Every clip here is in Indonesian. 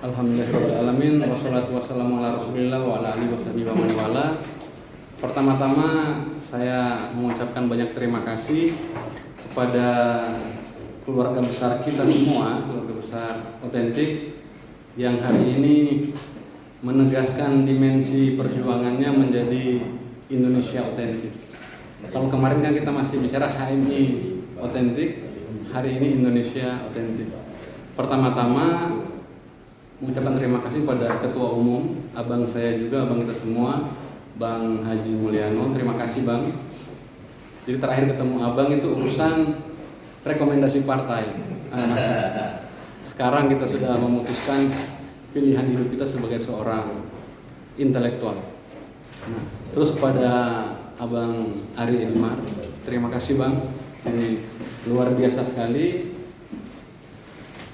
Alhamdulillahirrahmanirrahim. Wassalatu wassalamu ala rasulillah wa ala alihi washabihi wa man wala. Pertama-tama saya mengucapkan banyak terima kasih kepada keluarga besar kita semua, keluarga besar Otentik, yang hari ini menegaskan dimensi perjuangannya menjadi Indonesia Otentik. Kalau kemarin kan kita masih bicara HMI Otentik, hari ini Indonesia Otentik. Pertama-tama mengucapkan terima kasih pada Ketua Umum, abang saya juga, abang kita semua, Bang Haji Mulyano. Terima kasih Bang. Jadi terakhir ketemu abang itu urusan rekomendasi partai. Sekarang kita sudah memutuskan pilihan hidup kita sebagai seorang intelektual. Nah, terus kepada Abang Ari Elmar, terima kasih Bang. Ini luar biasa sekali.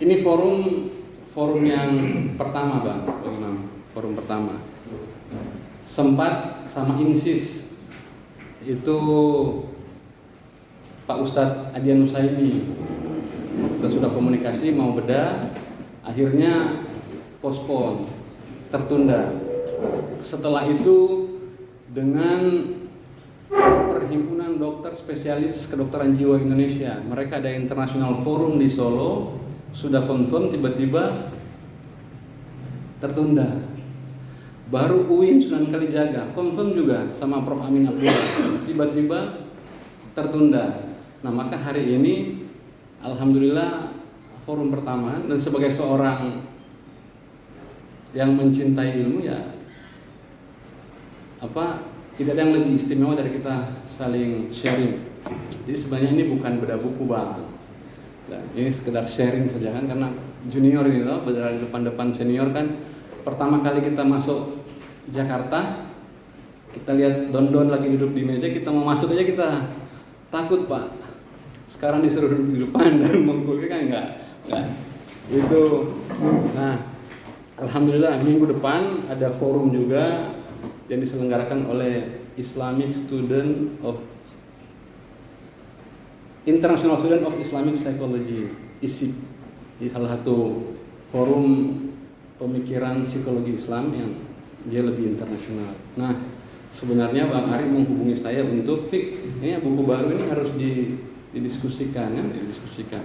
Ini forum yang pertama Bang, forum pertama. Sempat sama Insis itu Pak Ustadz Adian Nusaini, kita sudah komunikasi mau bedah, akhirnya pospon, tertunda. Setelah itu dengan Perhimpunan Dokter Spesialis Kedokteran Jiwa Indonesia, mereka ada international forum di Solo, sudah confirm, tiba-tiba tertunda. Baru UIN Sunan Kalijaga confirm juga sama Prof. Amin Abdullah, tiba-tiba tertunda. Nah, maka hari ini alhamdulillah forum pertama, dan sebagai seorang yang mencintai ilmu ya tidak ada yang lebih istimewa dari kita saling sharing. Jadi sebenarnya ini bukan beda buku Bang. Nah, ini sekedar sharing saja kan, karena junior ini loh, dari depan-depan senior kan. Pertama kali kita masuk Jakarta, kita lihat Don lagi duduk di meja, kita mau masuk aja kita takut Pak. Sekarang disuruh duduk di depan dan mengkulkan kan enggak. Itu. Nah, alhamdulillah minggu depan ada forum juga yang diselenggarakan oleh International Student of Islamic Psychology, ISIP. Di salah satu forum pemikiran psikologi Islam yang dia lebih internasional. Nah, sebenarnya Bang Ari menghubungi saya untuk ini buku baru ini harus didiskusikan kan, didiskusikan.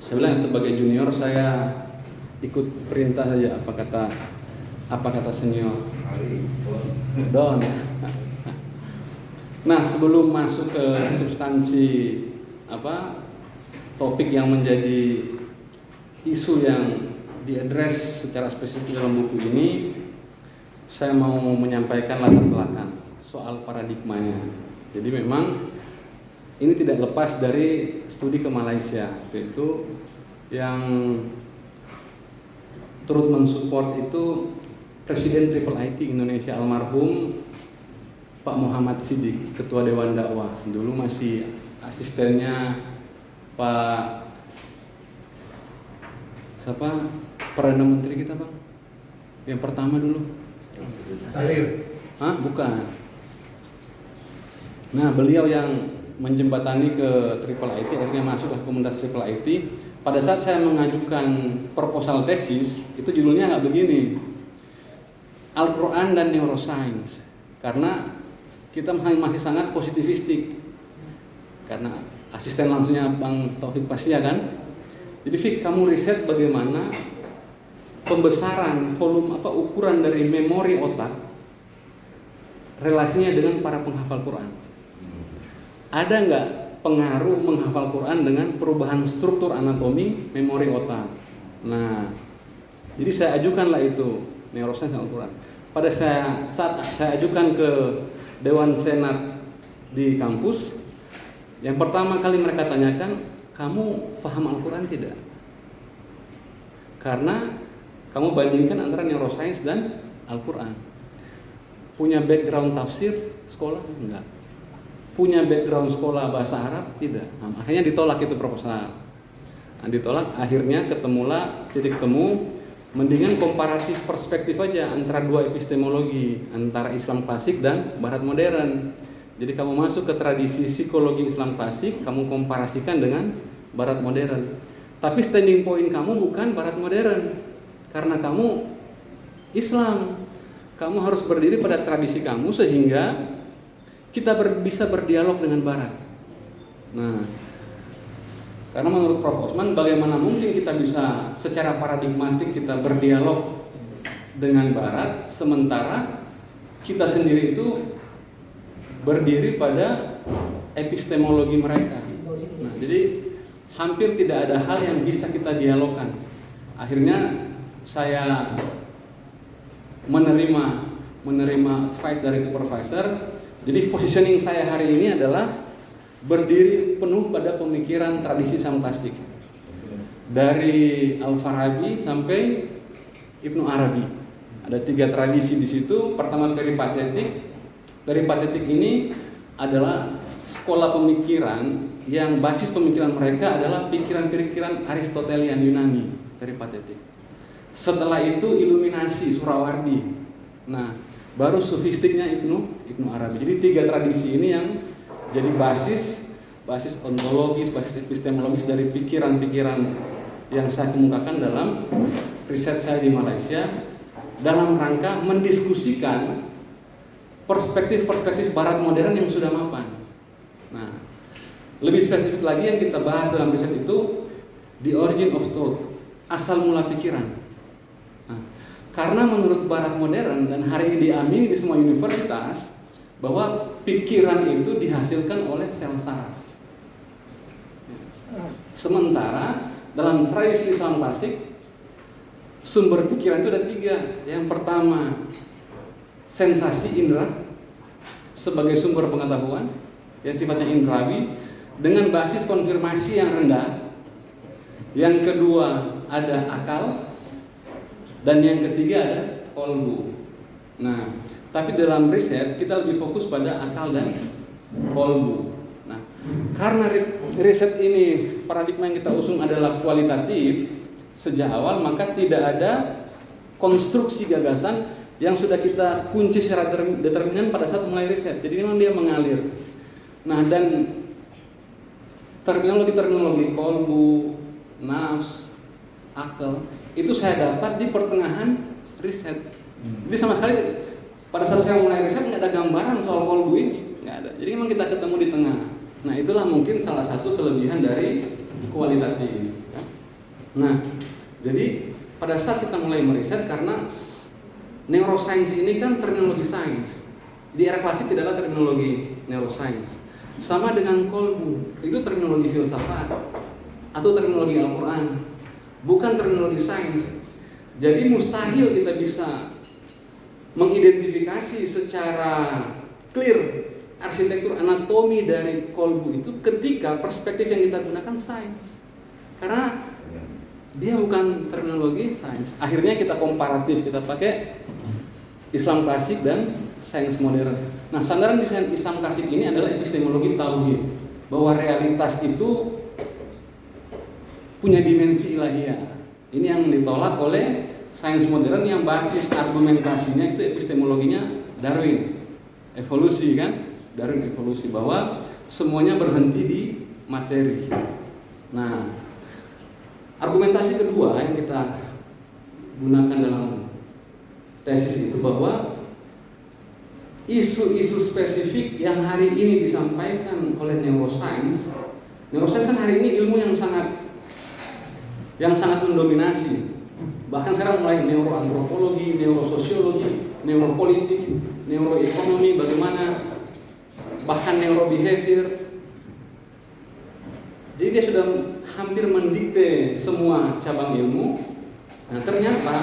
Saya bilang sebagai junior saya ikut perintah saja, apa kata senior. Don. Nah, sebelum masuk ke substansi topik yang menjadi isu yang diadres secara spesifik dalam buku ini, saya mau menyampaikan latar belakang soal paradigmanya. Jadi memang ini tidak lepas dari studi ke Malaysia, yaitu yang turut mensupport itu Presiden Triple IT Indonesia almarhum Pak Muhammad Siddiq, Ketua Dewan Dakwah. Dulu masih asistennya Pak Perdana Menteri kita Bang, yang pertama dulu. Salir. Bukan. Nah, beliau yang menjembatani ke Triple IT, akhirnya masuklah komunitas Triple IT. Pada saat saya mengajukan proposal tesis, itu judulnya nggak begini, Al-Quran dan Neuroscience, karena kita masih sangat positivistik, karena asisten langsungnya Bang Taufik Pasya kan. Jadi Fik, kamu riset bagaimana pembesaran volume ukuran dari memori otak, relasinya dengan para penghafal Quran. Ada nggak pengaruh menghafal Quran dengan perubahan struktur anatomi memori otak? Nah, jadi saya ajukanlah itu neuroscience dan Al-Quran. Pada saat saya ajukan ke Dewan Senat di kampus, yang pertama kali mereka tanyakan, kamu paham Al-Quran tidak? Karena kamu bandingkan antara neuroscience dan Al-Quran. Punya background tafsir sekolah? Enggak. Punya background sekolah bahasa Arab? Tidak. Nah, akhirnya ditolak itu proposal. Nah, ditolak, akhirnya ketemulah titik temu, mendingan komparatif perspektif aja antara dua epistemologi, antara Islam klasik dan Barat modern. Jadi kamu masuk ke tradisi psikologi Islam klasik, kamu komparasikan dengan Barat modern. Tapi standing point kamu bukan barat modern. Karena kamu Islam. Kamu harus berdiri pada tradisi kamu sehingga kita bisa berdialog dengan barat. Nah, karena menurut Prof. Osman, bagaimana mungkin kita bisa secara paradigmatik kita berdialog dengan barat sementara kita sendiri itu berdiri pada epistemologi mereka. Nah, jadi hampir tidak ada hal yang bisa kita dialogkan. Akhirnya saya menerima advice dari supervisor. Jadi positioning saya hari ini adalah berdiri penuh pada pemikiran tradisi Islam klasik. Dari Al-Farabi sampai Ibnu Arabi. Ada 3 tradisi di situ. Pertama peripatetik. Peripatetik ini adalah sekolah pemikiran yang basis pemikiran mereka adalah pikiran-pikiran Aristotelian Yunani, peripatetik. Setelah itu iluminasi Surawardi. Nah, baru sofistiknya Ibnu Arabi. Jadi 3 tradisi ini yang jadi basis ontologis, basis epistemologis dari pikiran-pikiran yang saya kemukakan dalam riset saya di Malaysia dalam rangka mendiskusikan perspektif-perspektif barat modern yang sudah mapan. Nah, lebih spesifik lagi yang kita bahas dalam riset itu the origin of thought, asal mula pikiran. Nah, karena menurut barat modern dan hari ini diamini di semua universitas bahwa pikiran itu dihasilkan oleh sel saraf. Sementara dalam tradisi Islam klasik sumber pikiran itu ada 3. Yang pertama sensasi indera sebagai sumber pengetahuan yang sifatnya indrawi dengan basis konfirmasi yang rendah. Yang kedua ada akal dan yang ketiga ada kolbu. Nah, tapi dalam riset kita lebih fokus pada akal dan kolbu. Nah, karena riset ini paradigma yang kita usung adalah kualitatif sejak awal, maka tidak ada konstruksi gagasan yang sudah kita kunci secara determinan pada saat mulai riset. Jadi memang dia mengalir. Nah, dan terminologi kolbu, nafs, akal itu saya dapat di pertengahan riset. Jadi sama sekali pada saat saya mulai riset nggak ada gambaran soal kolbu ini, nggak ada. Jadi memang kita ketemu di tengah. Nah, itulah mungkin salah satu kelebihan dari kualitatif ini. Nah, jadi pada saat kita mulai meriset, karena neuroscience ini kan terminologi sains. Di era klasik tidak ada terminologi neuroscience. Sama dengan kolbu, itu terminologi filsafat atau terminologi Al-Quran, bukan terminologi sains. Jadi mustahil kita bisa mengidentifikasi secara clear arsitektur anatomi dari kolbu itu ketika perspektif yang kita gunakan sains. Karena dia bukan terminologi sains. Akhirnya kita komparatif, kita pakai Islam klasik dan sains modern. Nah, sandaran desain Islam klasik ini adalah epistemologi tauhid, bahwa realitas itu punya dimensi ilahiyah. Ini yang ditolak oleh sains modern yang basis argumentasinya itu epistemologinya Darwin, evolusi kan? Darwin evolusi, bahwa semuanya berhenti di materi. Nah, argumentasi kedua yang kita gunakan dalam tesis itu bahwa isu-isu spesifik yang hari ini disampaikan oleh neuroscience kan hari ini ilmu yang sangat mendominasi. Bahkan sekarang mulai neuroantropologi, neurososiologi, neuropolitik, neuroekonomi, bagaimana, bahkan neurobehavior. Jadi dia sudah hampir mendikte semua cabang ilmu. Nah, ternyata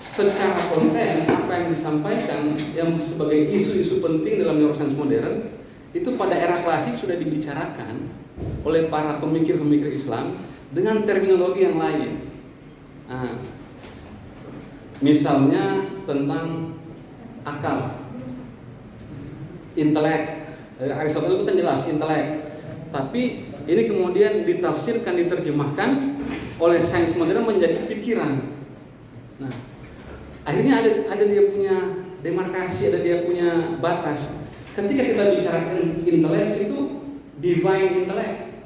secara konten apa yang disampaikan yang sebagai isu-isu penting dalam neuroscience modern itu pada era klasik sudah dibicarakan oleh para pemikir-pemikir Islam dengan terminologi yang lain. Nah, misalnya tentang akal, intelek. Aristoteles itu kan jelas intelek, tapi ini kemudian ditafsirkan, diterjemahkan oleh sains modern menjadi pikiran. Nah, akhirnya ada dia punya demarkasi, ada dia punya batas. Ketika kita bicarakan intelek itu divine intellect,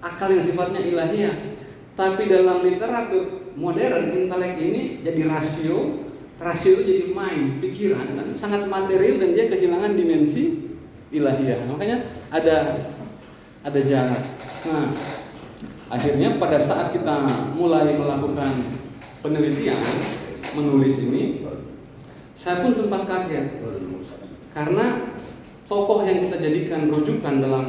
akal yang sifatnya ilahiyah. Tapi dalam literatur modern, intelek ini jadi rasio itu jadi mind, pikiran, dan sangat material dan dia kehilangan dimensi ilahiyah. Makanya ada jarak. Nah, akhirnya pada saat kita mulai melakukan penelitian, menulis ini, saya pun sempat kaget karena tokoh yang kita jadikan rujukan dalam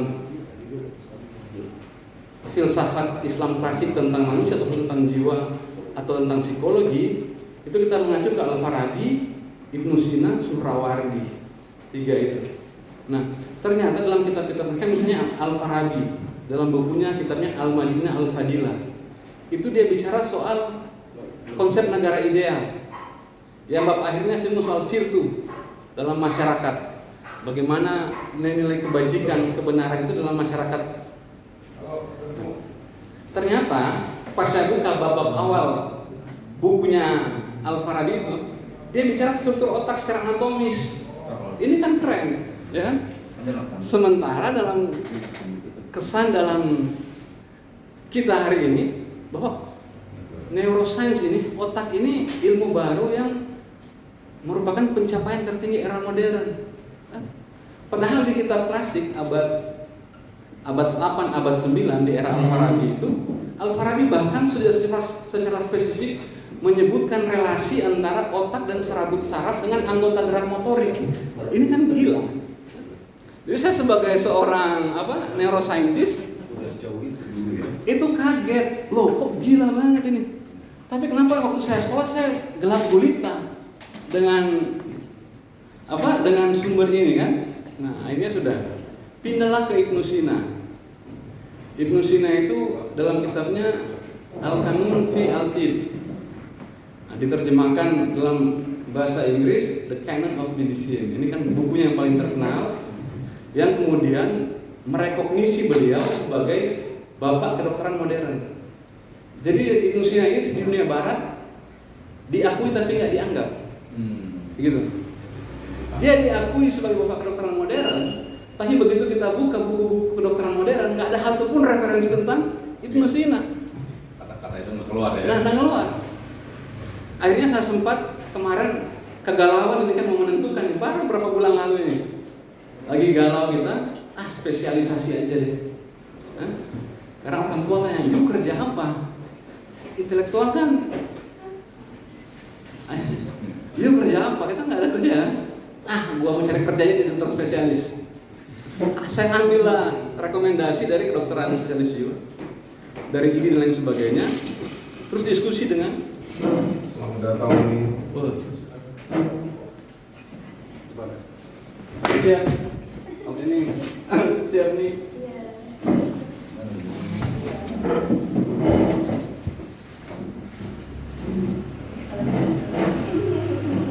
filsafat Islam klasik tentang manusia atau tentang jiwa atau tentang psikologi itu kita mengacu ke Al-Farabi, Ibnu Sina, Suhrawardi, 3 itu. Nah, ternyata dalam kitab-kitab mereka, misalnya Al-Farabi dalam bukunya kitabnya Al-Madinah Al-Fadilah, itu dia bicara soal konsep negara ideal. Yang bab akhirnya semua soal virtu dalam masyarakat. Bagaimana nilai kebajikan, kebenaran itu dalam masyarakat. Ternyata pas saya buka bab awal bukunya Al-Farabi itu, dia bicara struktur otak secara anatomis. Ini kan keren, ya kan? Sementara dalam kesan dalam kita hari ini bahwa neuroscience ini, otak ini ilmu baru yang merupakan pencapaian tertinggi era modern. Padahal di kitab klasik abad 8, abad 9 di era Al-Farabi itu, Al-Farabi bahkan sudah secara spesifik menyebutkan relasi antara otak dan serabut saraf dengan anggota gerak motorik. Ini kan gila. Jadi saya sebagai seorang neuroscientist itu kaget, loh kok gila banget ini. Tapi kenapa waktu saya sekolah saya gelap gulita dengan sumber ini kan? Nah, akhirnya sudah pindahlah ke Ibnu Sina. Ibnu Sina itu dalam kitabnya Al-Qanun fi Al-Tib. Nah, diterjemahkan dalam bahasa Inggris The Canon of Medicine. Ini kan bukunya yang paling terkenal yang kemudian merekognisi beliau sebagai bapak kedokteran modern. Jadi Ibnu Sina ini di dunia barat diakui tapi nggak dianggap. Begitu. Dia diakui sebagai bapak kedokteran modern, tapi begitu kita buka buku-buku kedokteran modern, nggak ada satupun referensi tentang Ibnu Sina. Kata-kata itu nggak keluar ya? Nah, nggak keluar. Akhirnya saya sempat kemarin kegalauan ini kan mau menentukan, baru berapa bulan lalu ini. Lagi galau kita, spesialisasi aja deh. Karena orang tua tanya, "Yuk kerja apa?" Intelektual kan, "Yuk kerja apa?" Kita nggak ada kerja. Gua mau cari kerja jadi dokter spesialis. Saya ambillah rekomendasi dari kedokteran spesialis jiwa, dari ID dan lain sebagainya. Terus diskusi dengan Selamat datang nih. Siap. Ini siap nih.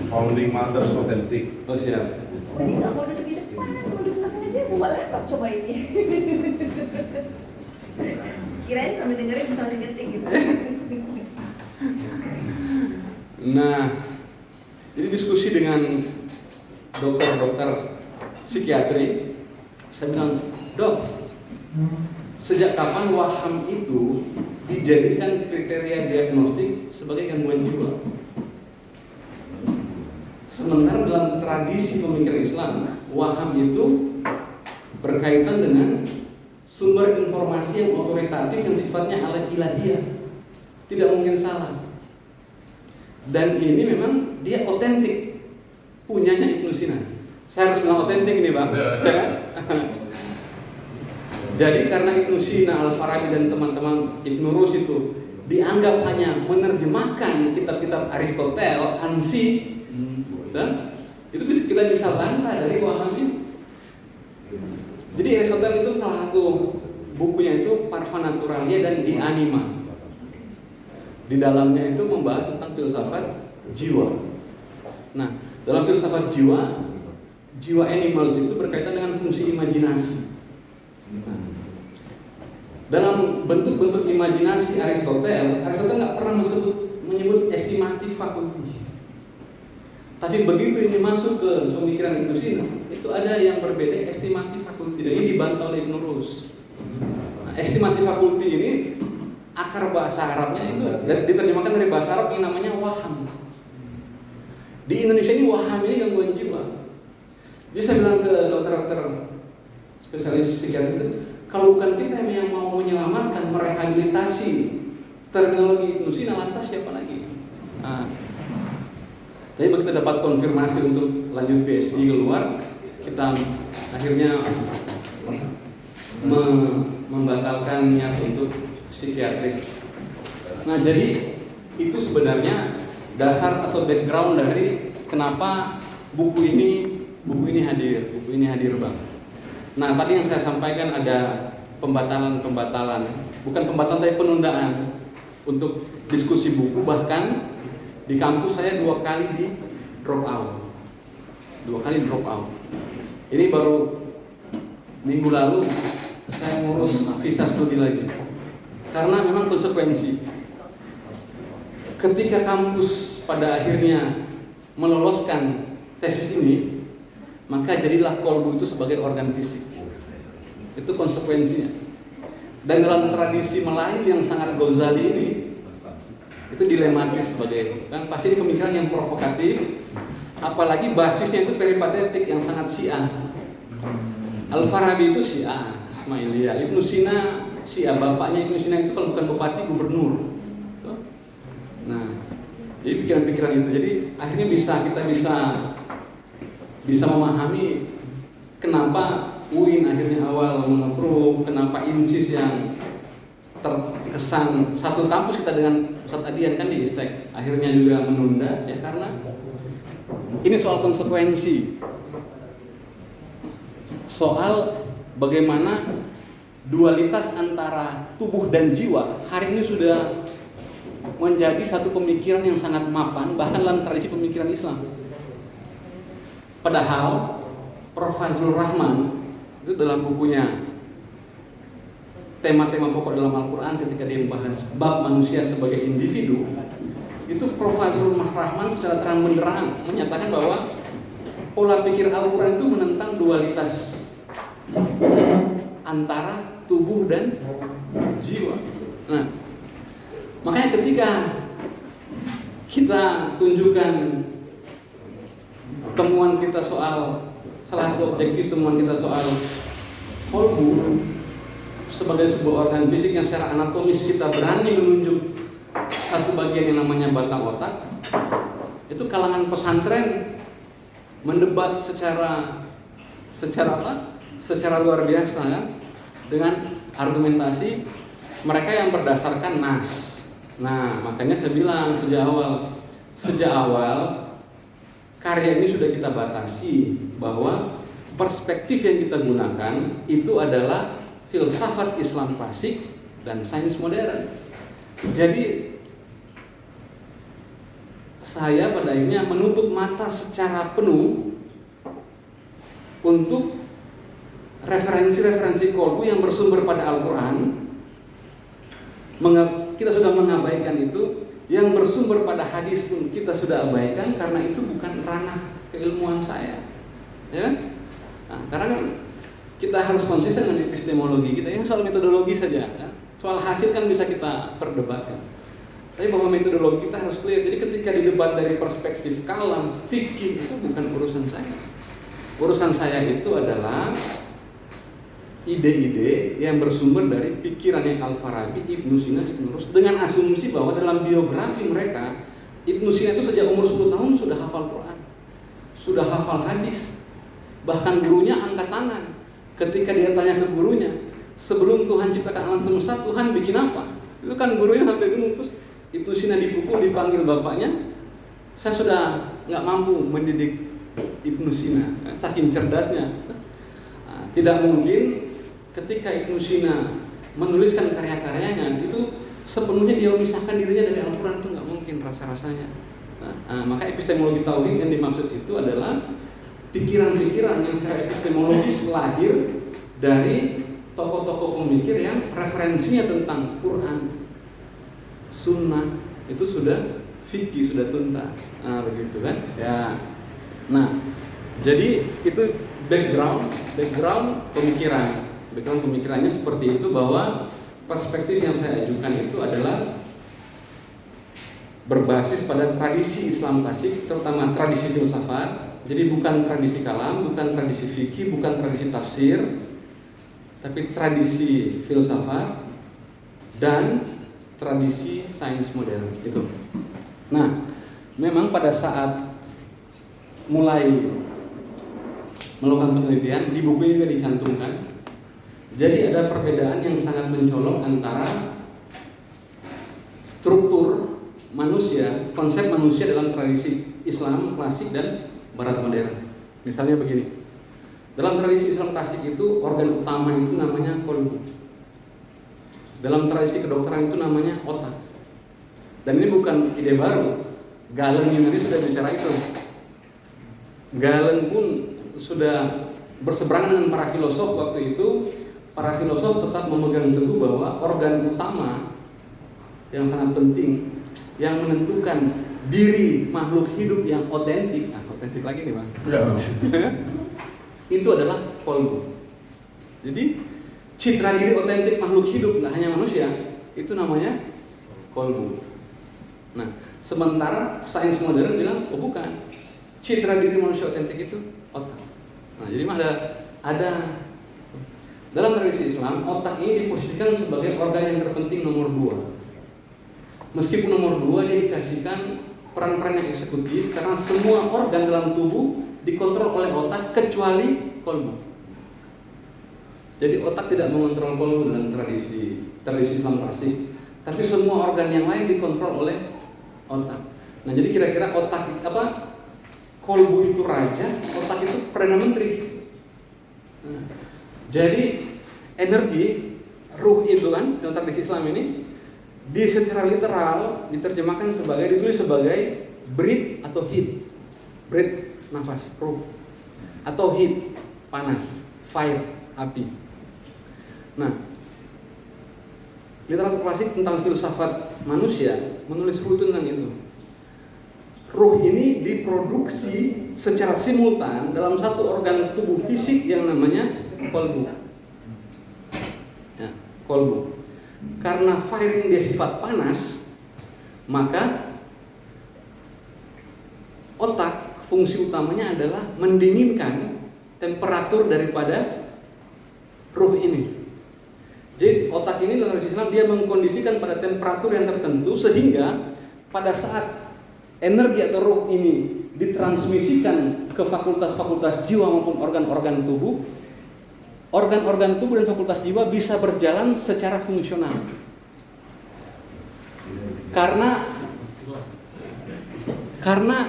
Founding Mothers Authentic. Oh siap. Tadi nggak mau duduk di depan, mau duduk belakang aja, buka laptop coba ini. Kirain sambil dengerin bisa ngetik gitu. Nah, jadi diskusi dengan dokter-dokter psikiatri, saya bilang, "Dok, sejak kapan waham itu dijadikan kriteria diagnostik sebagai gangguan jiwa?" Sementara dalam tradisi pemikiran Islam, waham itu berkaitan dengan sumber informasi yang otoritatif yang sifatnya ilahiyah, tidak mungkin salah. Dan ini memang dia otentik, punyanya Ibnu Sina. Saya harus bilang otentik ini bang. Jadi karena Ibnu Sina, Al-Farabi dan teman-teman Ibnu Rus itu dianggap hanya menerjemahkan kitab-kitab Aristotle, Ansi, dan itu kita bisa bantah dari waham ini. Jadi Aristotle itu salah satu bukunya itu Parva Naturalia dan Di Anima. Di dalamnya itu membahas tentang filsafat jiwa. Nah, dalam filsafat jiwa animals itu berkaitan dengan fungsi imajinasi. Nah, dalam bentuk-bentuk imajinasi Aristotle nggak pernah menyebut estimatif faculty. Tapi begitu ini masuk ke pemikiran Ibnu Sina, itu ada yang berbeda estimatif faculty. Dan ini dibantah oleh Ibnu Rus. Nah, estimatif faculty ini akar bahasa Arabnya itu diterjemahkan dari bahasa Arab yang namanya waham. Di Indonesia ini waham ini gangguan jiwa. Jadi saya bilang ke dokter-dokter spesialis psikiatri itu, kalau bukan kita yang mau menyelamatkan, merehabilitasi terminologi Ibnu Sina, lantas siapa lagi? Nah, tapi begitu dapat konfirmasi untuk lanjut PhD keluar, kita akhirnya membatalkan niat untuk psikiatri. Nah, jadi itu sebenarnya dasar atau background dari kenapa buku ini hadir Bang. Nah, tadi yang saya sampaikan ada pembatalan, bukan pembatalan tapi penundaan untuk diskusi buku. Bahkan di kampus saya 2 kali di drop out. Ini baru minggu lalu saya ngurus visa studi lagi. Karena memang konsekuensi. Ketika kampus pada akhirnya meloloskan tesis ini, maka jadilah kolbu itu sebagai organ fisik. Itu konsekuensinya. Dan dalam tradisi Melayu yang sangat Ghazali ini, itu dilematis sebagai, kan pasti ini pemikiran yang provokatif, apalagi basisnya itu peripatetik yang sangat Syiah. Al-Farabi itu Syiah, Ismailiyah. Ibnu Sina Syiah, bapaknya Ibnu Sina itu kalau bukan bupati gubernur. Nah, jadi pikiran-pikiran itu, jadi akhirnya kita bisa memahami kenapa UIN akhirnya awal mengapprove, kenapa INSIS yang terkesan satu kampus kita dengan Ustadz Adian kan di ISTEK akhirnya juga menunda, ya karena ini soal konsekuensi, soal bagaimana dualitas antara tubuh dan jiwa hari ini sudah menjadi satu pemikiran yang sangat mapan bahkan dalam tradisi pemikiran Islam. Padahal Prof. Fazlur Rahman itu dalam bukunya tema-tema pokok dalam Al-Quran, ketika dia membahas bab manusia sebagai individu, itu Prof. Fazlur Rahman secara terang benderang menyatakan bahwa pola pikir Al-Quran itu menentang dualitas antara tubuh dan jiwa. Nah, makanya ketika kita tunjukkan temuan kita soal salah satu objektif temuan kita soal kolbu sebagai sebuah organ fisik yang secara anatomis kita berani menunjuk satu bagian yang namanya batang otak, itu kalangan pesantren mendebat secara luar biasa ya, dengan argumentasi mereka yang berdasarkan nas. Nah, makanya saya bilang sejak awal karya ini sudah kita batasi bahwa perspektif yang kita gunakan itu adalah filsafat Islam klasik dan sains modern. Jadi saya pada akhirnya menutup mata secara penuh untuk referensi-referensi kolbu yang bersumber pada Al-Quran. Kita sudah mengabaikan itu. Yang bersumber pada hadis pun kita sudah abaikan karena itu bukan ranah keilmuan saya, ya. Nah, karena kita harus konsisten dengan epistemologi kita. Yang soal metodologi saja, ya. Soal hasil kan bisa kita perdebatkan. Tapi bahwa metodologi kita harus clear. Jadi ketika didebat dari perspektif kalam, fikih itu bukan urusan saya. Urusan saya itu adalah ide-ide yang bersumber dari pikirannya Al-Farabi, Ibnu Sina, Ibnu Rus, dengan asumsi bahwa dalam biografi mereka Ibnu Sina itu sejak umur 10 tahun sudah hafal Quran, sudah hafal hadis. Bahkan gurunya angkat tangan ketika dia tanya ke gurunya, sebelum Tuhan ciptakan alam semesta, Tuhan bikin apa? Itu kan gurunya sampai bingung. Terus Ibnu Sina dipukul, dipanggil bapaknya. Saya sudah nggak mampu mendidik Ibnu Sina, saking cerdasnya. Nah, tidak mungkin ketika Ibnu Sina menuliskan karya-karyanya itu sepenuhnya dia memisahkan dirinya dari Al-Quran, itu nggak mungkin rasa-rasanya. Maka epistemologi tauhid yang dimaksud itu adalah pikiran-pikiran yang secara epistemologis lahir dari tokoh-tokoh pemikir yang referensinya tentang Quran, Sunnah itu sudah fikih, sudah tuntas. Begitu kan? Ya. Nah, jadi itu background pemikiran. Background pemikirannya seperti itu, bahwa perspektif yang saya ajukan itu adalah berbasis pada tradisi Islam klasik, terutama tradisi filsafat. Jadi bukan tradisi kalam, bukan tradisi fikih, bukan tradisi tafsir, tapi tradisi filsafat dan tradisi sains modern itu. Nah, memang pada saat mulai melakukan penelitian, di buku ini juga dicantumkan. Jadi ada perbedaan yang sangat mencolok antara struktur manusia, konsep manusia dalam tradisi Islam klasik dan Barat modern. Misalnya begini, dalam tradisi Islam klasik itu organ utama itu namanya kolbu. Dalam tradisi kedokteran itu namanya otak. Dan ini bukan ide baru. Galen Yunani sudah bicara itu. Galen pun sudah berseberangan dengan para filosof waktu itu. Para filosof tetap memegang teguh bahwa organ utama yang sangat penting, yang menentukan diri makhluk hidup yang otentik, otentik lagi nih Bang, itu adalah kolbu. Jadi citra diri otentik makhluk hidup, nggak hanya manusia, itu namanya kolbu. Nah, sementara sains modern bilang, oh bukan, citra diri manusia otentik itu otak. Nah, jadi ada dalam tradisi Islam, otak ini diposisikan sebagai organ yang terpenting nomor 2. Meskipun nomor 2 dia dikasihkan peran-peran yang eksekutif karena semua organ dalam tubuh dikontrol oleh otak kecuali kolbu. Jadi otak tidak mengontrol kolbu dalam tradisi Islam klasik, tapi semua organ yang lain dikontrol oleh otak. Nah, jadi kira-kira otak apa? Kolbu itu raja, otak itu perdana menteri. Nah, jadi energi ruh itu kan dalam tradisi Islam ini secara literal diterjemahkan ditulis sebagai breath atau heat. Breath nafas, ruh, atau heat panas, fire api. Nah, literatur klasik tentang filsafat manusia menulis ruh tentang itu. Ruh ini diproduksi secara simultan dalam satu organ tubuh fisik yang namanya kolbu. Ya, kolbu. Karena fire ini dia sifat panas, maka otak fungsi utamanya adalah mendinginkan temperatur daripada ruh ini. Jadi otak ini dalam tradisi Islam dia mengkondisikan pada temperatur yang tertentu sehingga pada saat energi atau ruh ini ditransmisikan ke fakultas-fakultas jiwa maupun organ-organ tubuh, organ-organ tubuh dan fakultas jiwa bisa berjalan secara fungsional. Karena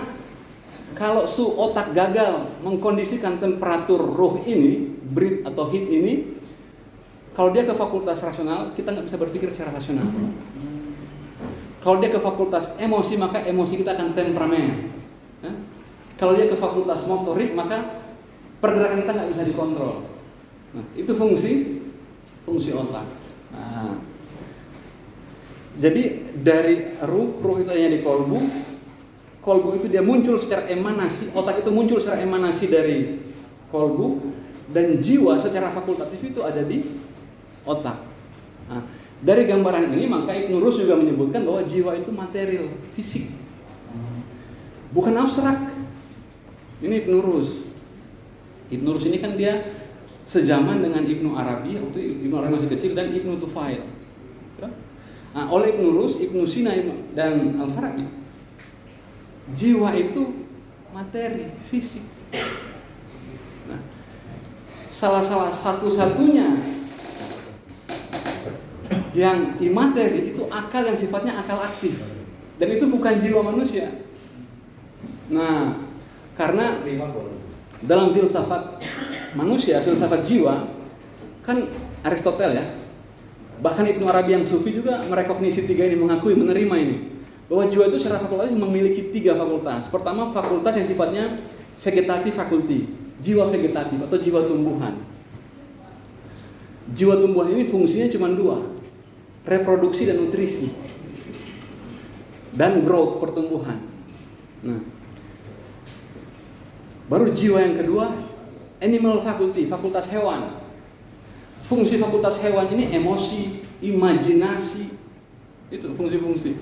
kalau otak gagal mengkondisikan temperatur ruh ini, breath atau heat ini, kalau dia ke fakultas rasional, kita nggak bisa berpikir secara rasional. Kalau dia ke fakultas emosi, maka emosi kita akan temperamen. Kalau dia ke fakultas motorik, maka pergerakan kita nggak bisa dikontrol. Nah, itu fungsi otak. Nah, jadi dari ruh itu hanya di kolbu itu dia muncul secara emanasi, otak itu muncul secara emanasi dari kolbu, dan jiwa secara fakultatif itu ada di otak. Nah, dari gambaran ini maka Ibnu Rus juga menyebutkan bahwa jiwa itu material, fisik, bukan abstrak. Ini Ibnu Rus. Ibnu Rus ini kan dia sejaman dengan Ibnu Arabi, waktu Ibnu Arabi masih kecil, dan Ibnu Tufail. Nah, oleh Ibnu Rus, Ibnu Sina dan Al-Farabi, jiwa itu materi, fisik. Nah, salah satu-satunya yang imateri itu akal yang sifatnya akal aktif, dan itu bukan jiwa manusia. Nah, karena dalam filsafat manusia, filsafat jiwa, kan Aristoteles ya, bahkan Ibnu Arabi yang sufi juga merekognisi 3 ini, mengakui, menerima ini, bahwa jiwa itu secara fakultatif memiliki 3 fakultas. Pertama, fakultas yang sifatnya vegetatif fakulti, jiwa vegetatif atau jiwa tumbuhan. Jiwa tumbuhan ini fungsinya cuma 2, reproduksi dan nutrisi, dan growth, pertumbuhan. Nah, baru jiwa yang kedua, animal faculty, fakultas hewan. Fungsi fakultas hewan ini emosi, imajinasi, itu fungsi-fungsi.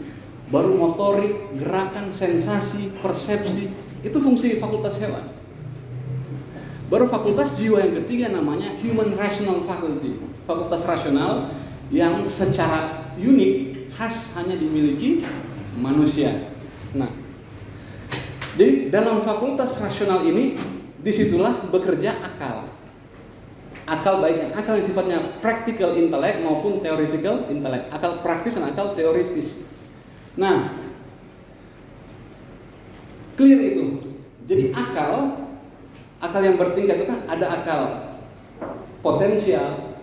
Baru motorik, gerakan, sensasi, persepsi, itu fungsi fakultas hewan. Baru fakultas jiwa yang ketiga namanya Human Rational Faculty, fakultas rasional yang secara unik, khas hanya dimiliki manusia. Nah, jadi dalam fakultas rasional ini, disitulah bekerja akal. Akal baik akal yang sifatnya practical intellect maupun theoretical intellect, akal praktis dan akal teoritis. Nah, clear itu. Jadi akal yang bertingkat itu kan ada akal potensial,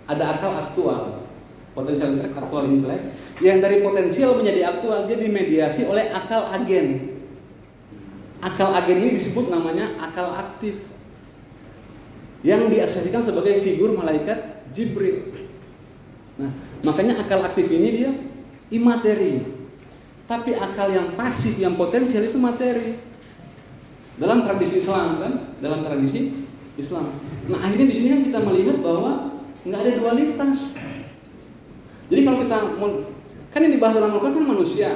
ada akal aktual. Potensial intelek, aktual intelek. Yang dari potensial menjadi aktual dia dimediasi oleh akal agen. Akal agen ini disebut namanya akal aktif, yang diasosiasikan sebagai figur malaikat Jibril. Nah, makanya akal aktif ini dia imateri. Tapi akal yang pasif, yang potensial itu materi. Dalam tradisi Islam kan, dalam tradisi Islam. Nah, akhirnya di sini kan kita melihat bahwa nggak ada dualitas. Jadi kalau kita kan yang dibahas dalam Al-Quran kan manusia.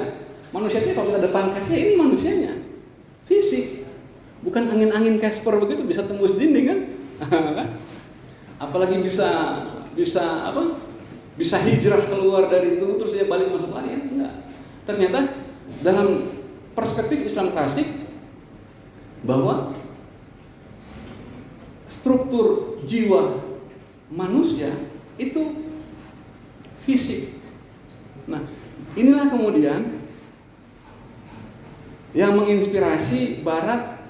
Manusia itu kalau kita depan kaca ini manusianya. Fisik. Bukan angin-angin Casper begitu bisa tembus dinding kan? Apalagi bisa apa? Bisa hijrah keluar dari itu terus dia balik masuk lagi kan? Enggak. Ternyata dalam perspektif Islam klasik bahwa struktur jiwa manusia itu fisik. Nah, inilah kemudian yang menginspirasi Barat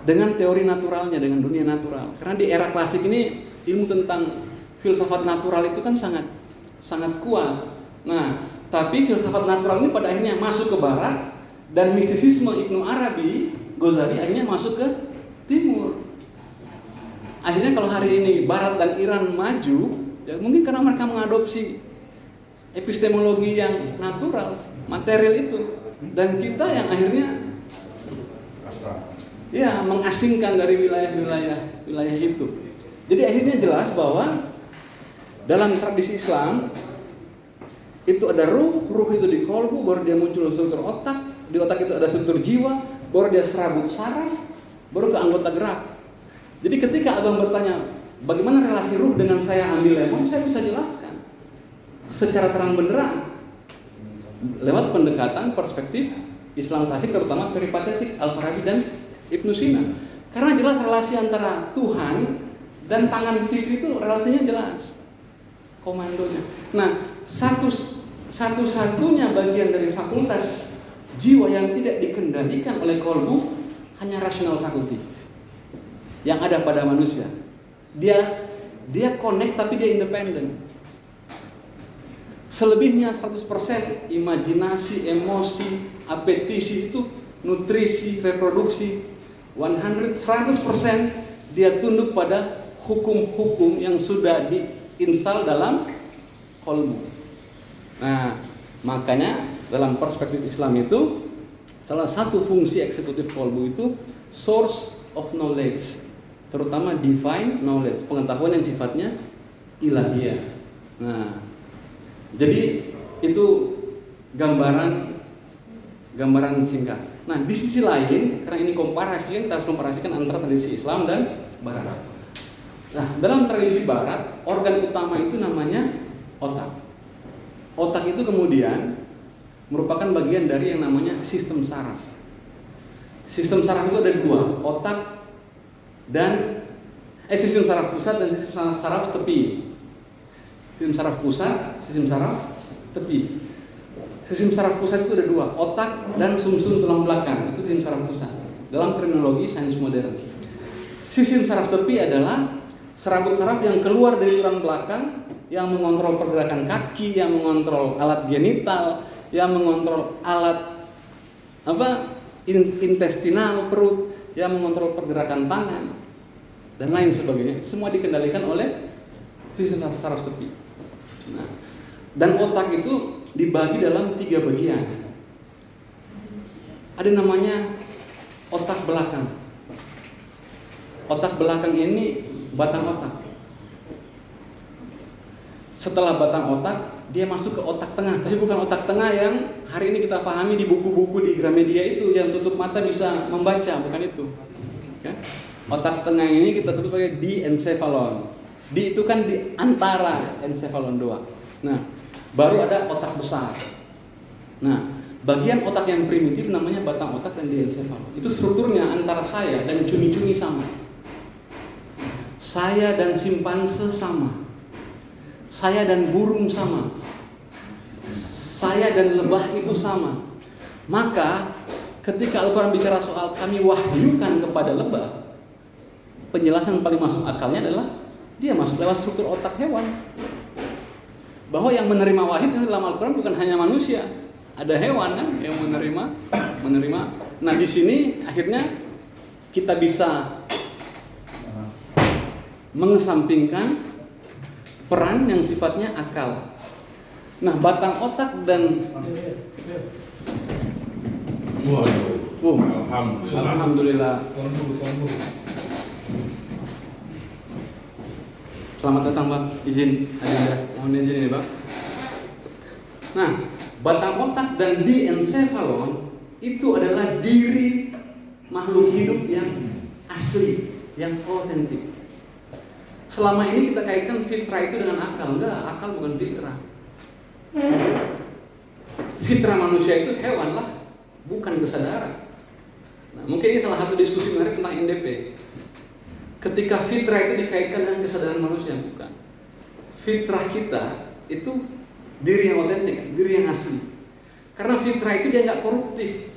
dengan teori naturalnya, dengan dunia natural. Karena di era klasik ini ilmu tentang filsafat natural itu kan sangat kuat. Nah, tapi filsafat natural ini pada akhirnya masuk ke Barat dan mistisisme Ibnu Arabi, Ghazali akhirnya masuk ke Timur. Akhirnya kalau hari ini Barat dan Iran maju, ya mungkin karena mereka mengadopsi epistemologi yang natural, material itu, dan kita yang akhirnya ya mengasingkan dari wilayah itu. Jadi akhirnya jelas bahwa dalam tradisi Islam itu ada ruh itu di kolbu, baru dia muncul struktur otak, di otak itu ada struktur jiwa, baru dia serabut saraf, baru ke anggota gerak. Jadi ketika abang bertanya bagaimana relasi ruh dengan saya ambil lemon, saya bisa jelaskan secara terang benderang lewat pendekatan perspektif Islam klasik, terutama peripatetik Al-Farabi dan Ibnu Sina. Karena jelas relasi antara Tuhan dan tangan kiri itu relasinya jelas, komandonya. Nah, satu-satunya bagian dari fakultas jiwa yang tidak dikendalikan oleh kolbu hanya rational faculty yang ada pada manusia. Dia connect tapi dia independen. Selebihnya 100% imajinasi, emosi, apetisi itu nutrisi, reproduksi 100% dia tunduk pada hukum-hukum yang sudah diinstal dalam kolbu. Nah, makanya dalam perspektif Islam itu salah satu fungsi eksekutif kolbu itu source of knowledge, terutama divine knowledge, pengetahuan yang sifatnya ilahiyah. Nah, jadi itu gambaran singkat. Nah, di sisi lain, karena ini komparasi, kita harus komparasikan antara tradisi Islam dan Barat. Nah, dalam tradisi Barat, organ utama itu namanya otak. Otak itu kemudian merupakan bagian dari yang namanya sistem saraf. Sistem saraf itu ada dua, otak dan sistem saraf pusat dan sistem saraf tepi. Sistem saraf pusat, sistem saraf tepi. Sistem saraf pusat itu ada dua, otak dan sumsum tulang belakang. Itu sistem saraf pusat dalam terminologi sains modern. Sistem saraf tepi adalah serabut saraf yang keluar dari tulang belakang, yang mengontrol pergerakan kaki, yang mengontrol alat genital, yang mengontrol alat intestinal perut, yang mengontrol pergerakan tangan dan lain sebagainya. Semua dikendalikan oleh sistem saraf tepi. Nah, dan otak itu dibagi dalam 3 bagian. Ada namanya otak belakang. Otak belakang ini batang otak. Setelah batang otak, dia masuk ke otak tengah. Tapi bukan otak tengah yang hari ini kita pahami di buku-buku di Gramedia itu, yang tutup mata bisa membaca, bukan itu. Ya. Otak tengah ini kita sebut sebagai diencephalon. Di itu kan di antara encephalon dua. Nah, baru ada otak besar. Nah, bagian otak yang primitif namanya batang otak dan diencephalon. Itu strukturnya antara saya dan cumi-cumi sama. Saya dan simpanse sama. Saya dan burung sama. Saya dan lebah itu sama. Maka ketika Al-Quran bicara soal kami wahyukan kepada lebah, penjelasan paling masuk akalnya adalah dia masuk lewat struktur otak hewan. Bahwa yang menerima wahyu dalam Al-Quran bukan hanya manusia, ada hewan kan yang menerima. Nah, di sini akhirnya kita bisa mengesampingkan peran yang sifatnya akal. Nah, batang otak dan Waduh. Alhamdulillah. Selamat datang, Bang. Izin Adinda. Mohon izin ini, Bang. Nah, batang otak dan diencephalon itu adalah diri makhluk hidup yang asli, yang otentik. Selama ini kita kaitkan fitrah itu dengan akal. Enggak, akal bukan fitrah. Fitrah manusia itu hewan lah, bukan kesadaran. Nah, mungkin ini salah satu diskusi menarik tentang NDP. Ketika fitrah itu dikaitkan dengan kesadaran manusia, bukan. Fitrah kita itu diri yang otentik, diri yang asli. Karena fitrah itu dia nggak koruptif,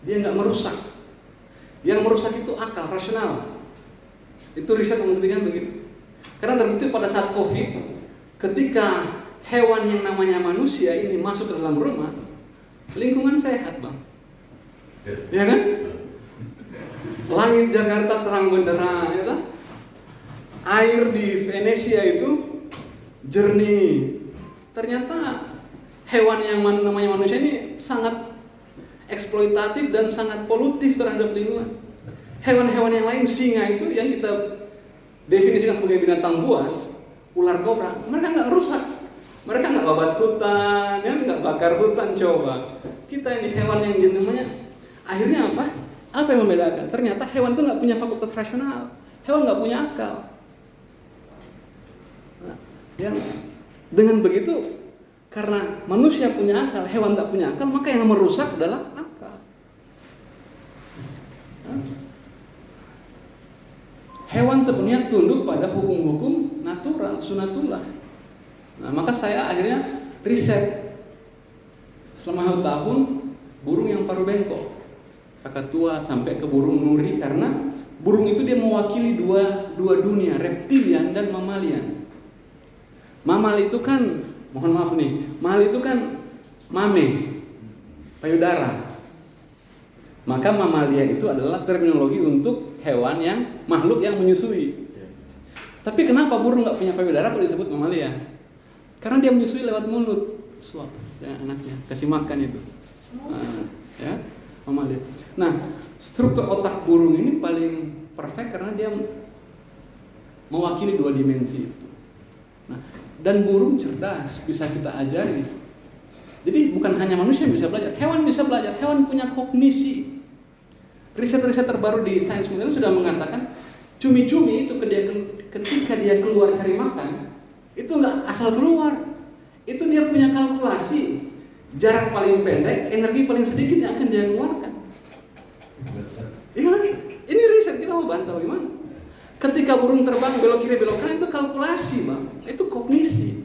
dia nggak merusak. Yang merusak itu akal, rasional. Itu riset membuktikan begitu. Karena terbukti pada saat COVID, ketika hewan yang namanya manusia ini masuk ke dalam rumah, lingkungan sehat, Bang. Ya kan? Langit Jakarta terang benderang, ya kan? Air di Venesia itu jernih. Ternyata hewan yang namanya manusia ini sangat eksploitatif dan sangat polutif terhadap lingkungan. Hewan-hewan yang lain, singa itu yang kita definisikan sebagai binatang buas, ular kobra, mereka nggak rusak, mereka nggak babat hutan, ya nggak bakar hutan. Coba kita ini hewan yang namanya, akhirnya apa? Apa yang membedakan? Ternyata hewan itu nggak punya fakultas rasional, hewan nggak punya akal. Nah, yang dengan begitu, karena manusia punya akal, hewan nggak punya akal, maka yang merusak adalah akal. Hewan sebenarnya tunduk pada hukum-hukum natural, sunatullah. Nah, maka saya akhirnya riset selama 1 tahun burung yang paruh bengkok, kakatua sampai ke burung nuri, karena burung itu dia mewakili dua dunia, reptilian dan mamalian. Mamal itu kan, mohon maaf nih, mal itu kan mame, payudara. Maka mamalia itu adalah terminologi untuk hewan yang makhluk yang menyusui. Tapi kenapa burung nggak punya payudara kalau disebut mamalia? Karena dia menyusui lewat mulut, suap ya, anaknya kasih makan itu. Nah, ya, mamalia. Nah, struktur otak burung ini paling perfect karena dia mewakili 2 dimensi itu. Nah, dan burung cerdas, bisa kita ajari. Jadi bukan hanya manusia yang bisa belajar, hewan bisa belajar, hewan punya kognisi. Riset-riset terbaru di Science Museum sudah mengatakan cumi-cumi itu ketika dia keluar cari makan, itu nggak asal keluar, itu dia punya kalkulasi jarak paling pendek, energi paling sedikit yang akan dia keluarkan. Iya, ini riset, kita mau bantah bagaimana? Ketika burung terbang belok kiri belok kanan itu kalkulasi, Bang, itu kognisi.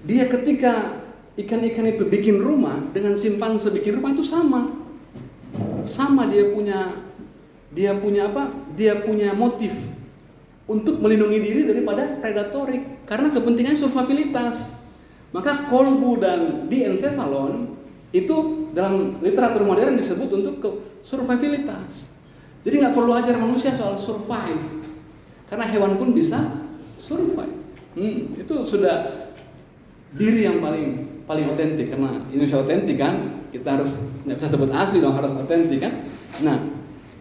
Dia ketika ikan-ikan itu bikin rumah dengan simpanse bikin rumah itu sama dia punya apa? Dia punya motif untuk melindungi diri daripada predatorik karena kepentingan survivalitas. Maka kolbu dan diencephalon itu dalam literatur modern disebut untuk survivalitas. Jadi nggak perlu ajar manusia soal survive karena hewan pun bisa survive. Itu sudah diri yang paling otentik, karena Indonesia otentik kan, kita harus nggak bisa sebut asli dong, harus otentik kan. Nah,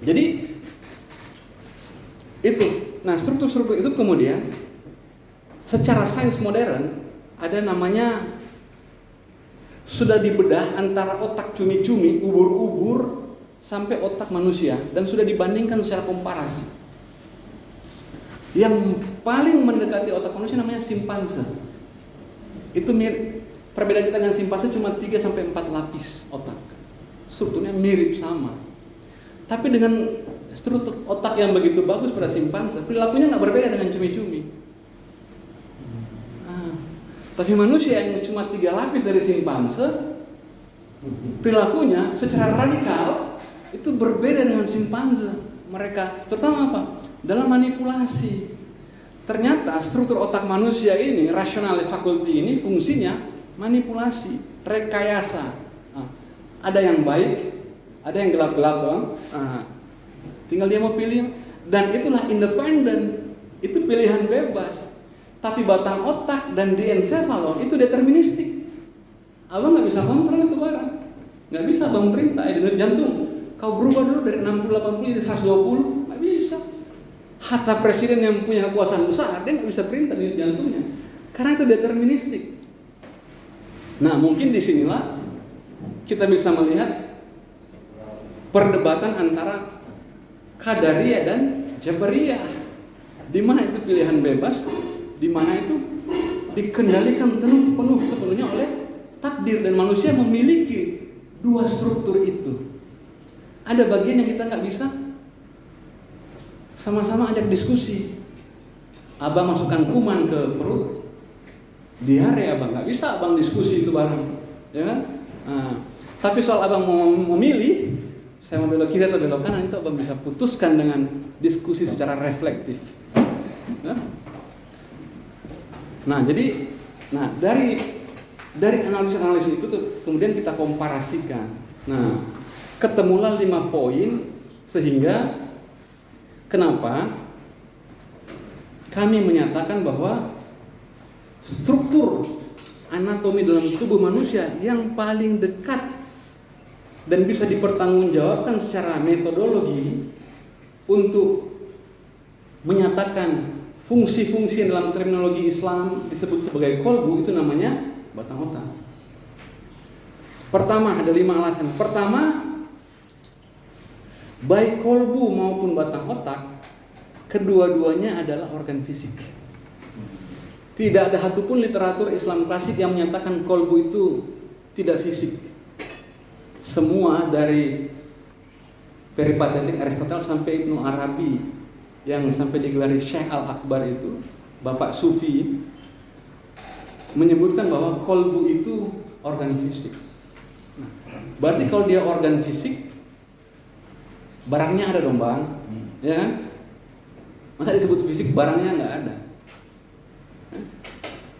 jadi itu Nah, struktur-struktur itu kemudian secara sains modern ada namanya sudah dibedah antara otak cumi-cumi, ubur-ubur sampai otak manusia dan sudah dibandingkan secara komparasi. Yang paling mendekati otak manusia namanya simpanse. Itu perbedaan kita dengan simpanse cuma 3 sampai 4 lapis otak. Strukturnya mirip sama. Tapi dengan struktur otak yang begitu bagus pada simpanse, perilakunya nggak berbeda dengan cumi-cumi. Tapi manusia yang cuma 3 lapis dari simpanse, perilakunya secara radikal itu berbeda dengan simpanse. Mereka terutama apa? Dalam manipulasi. Ternyata struktur otak manusia ini, rational faculty ini fungsinya manipulasi, rekayasa. Ada yang baik, ada yang gelap-gelap doang. Tinggal dia mau pilih, dan itulah independen, itu pilihan bebas. Tapi batang otak dan diencephalon itu deterministik. Abang nggak bisa kontrol itu barang, nggak bisa abang perintah. Denyut jantung, kau berubah dulu dari 60-80 jadi 120, nggak bisa. Hatta presiden yang punya kekuasaan besar, dia nggak bisa perintah denyut jantungnya, karena itu deterministik. Nah, mungkin disinilah kita bisa melihat perdebatan antara Qadariyah dan Jabariyah, di mana itu pilihan bebas, di mana itu dikendalikan penuh sepenuhnya oleh takdir, dan manusia memiliki 2 struktur itu. Ada bagian yang kita nggak bisa sama-sama ajak diskusi. Abang masukkan kuman ke perut, diare abang nggak bisa abang diskusi itu bareng, ya kan? Tapi soal abang mau memilih, saya mau belok kiri atau belok kanan, itu abang bisa putuskan dengan diskusi secara reflektif. Ya? Nah, jadi, dari analisis itu tuh, kemudian kita komparasikan. Nah, ketemulah 5 poin sehingga kenapa kami menyatakan bahwa struktur anatomi dalam tubuh manusia yang paling dekat dan bisa dipertanggungjawabkan secara metodologi untuk menyatakan fungsi-fungsi yang dalam terminologi Islam disebut sebagai kolbu, itu namanya batang otak. Pertama, ada 5 alasan. Pertama, baik kolbu maupun batang otak, kedua-duanya adalah organ fisik. Tidak ada satupun literatur Islam klasik yang menyatakan kolbu itu tidak fisik. Semua dari peripatetik Aristoteles sampai Ibnu Arabi yang sampai digelari Syekh Al-Akbar itu, bapak sufi, menyebutkan bahwa kolbu itu organ fisik. Nah, berarti kalau dia organ fisik, barangnya ada dong bang, ya kan? Masa disebut fisik barangnya nggak ada?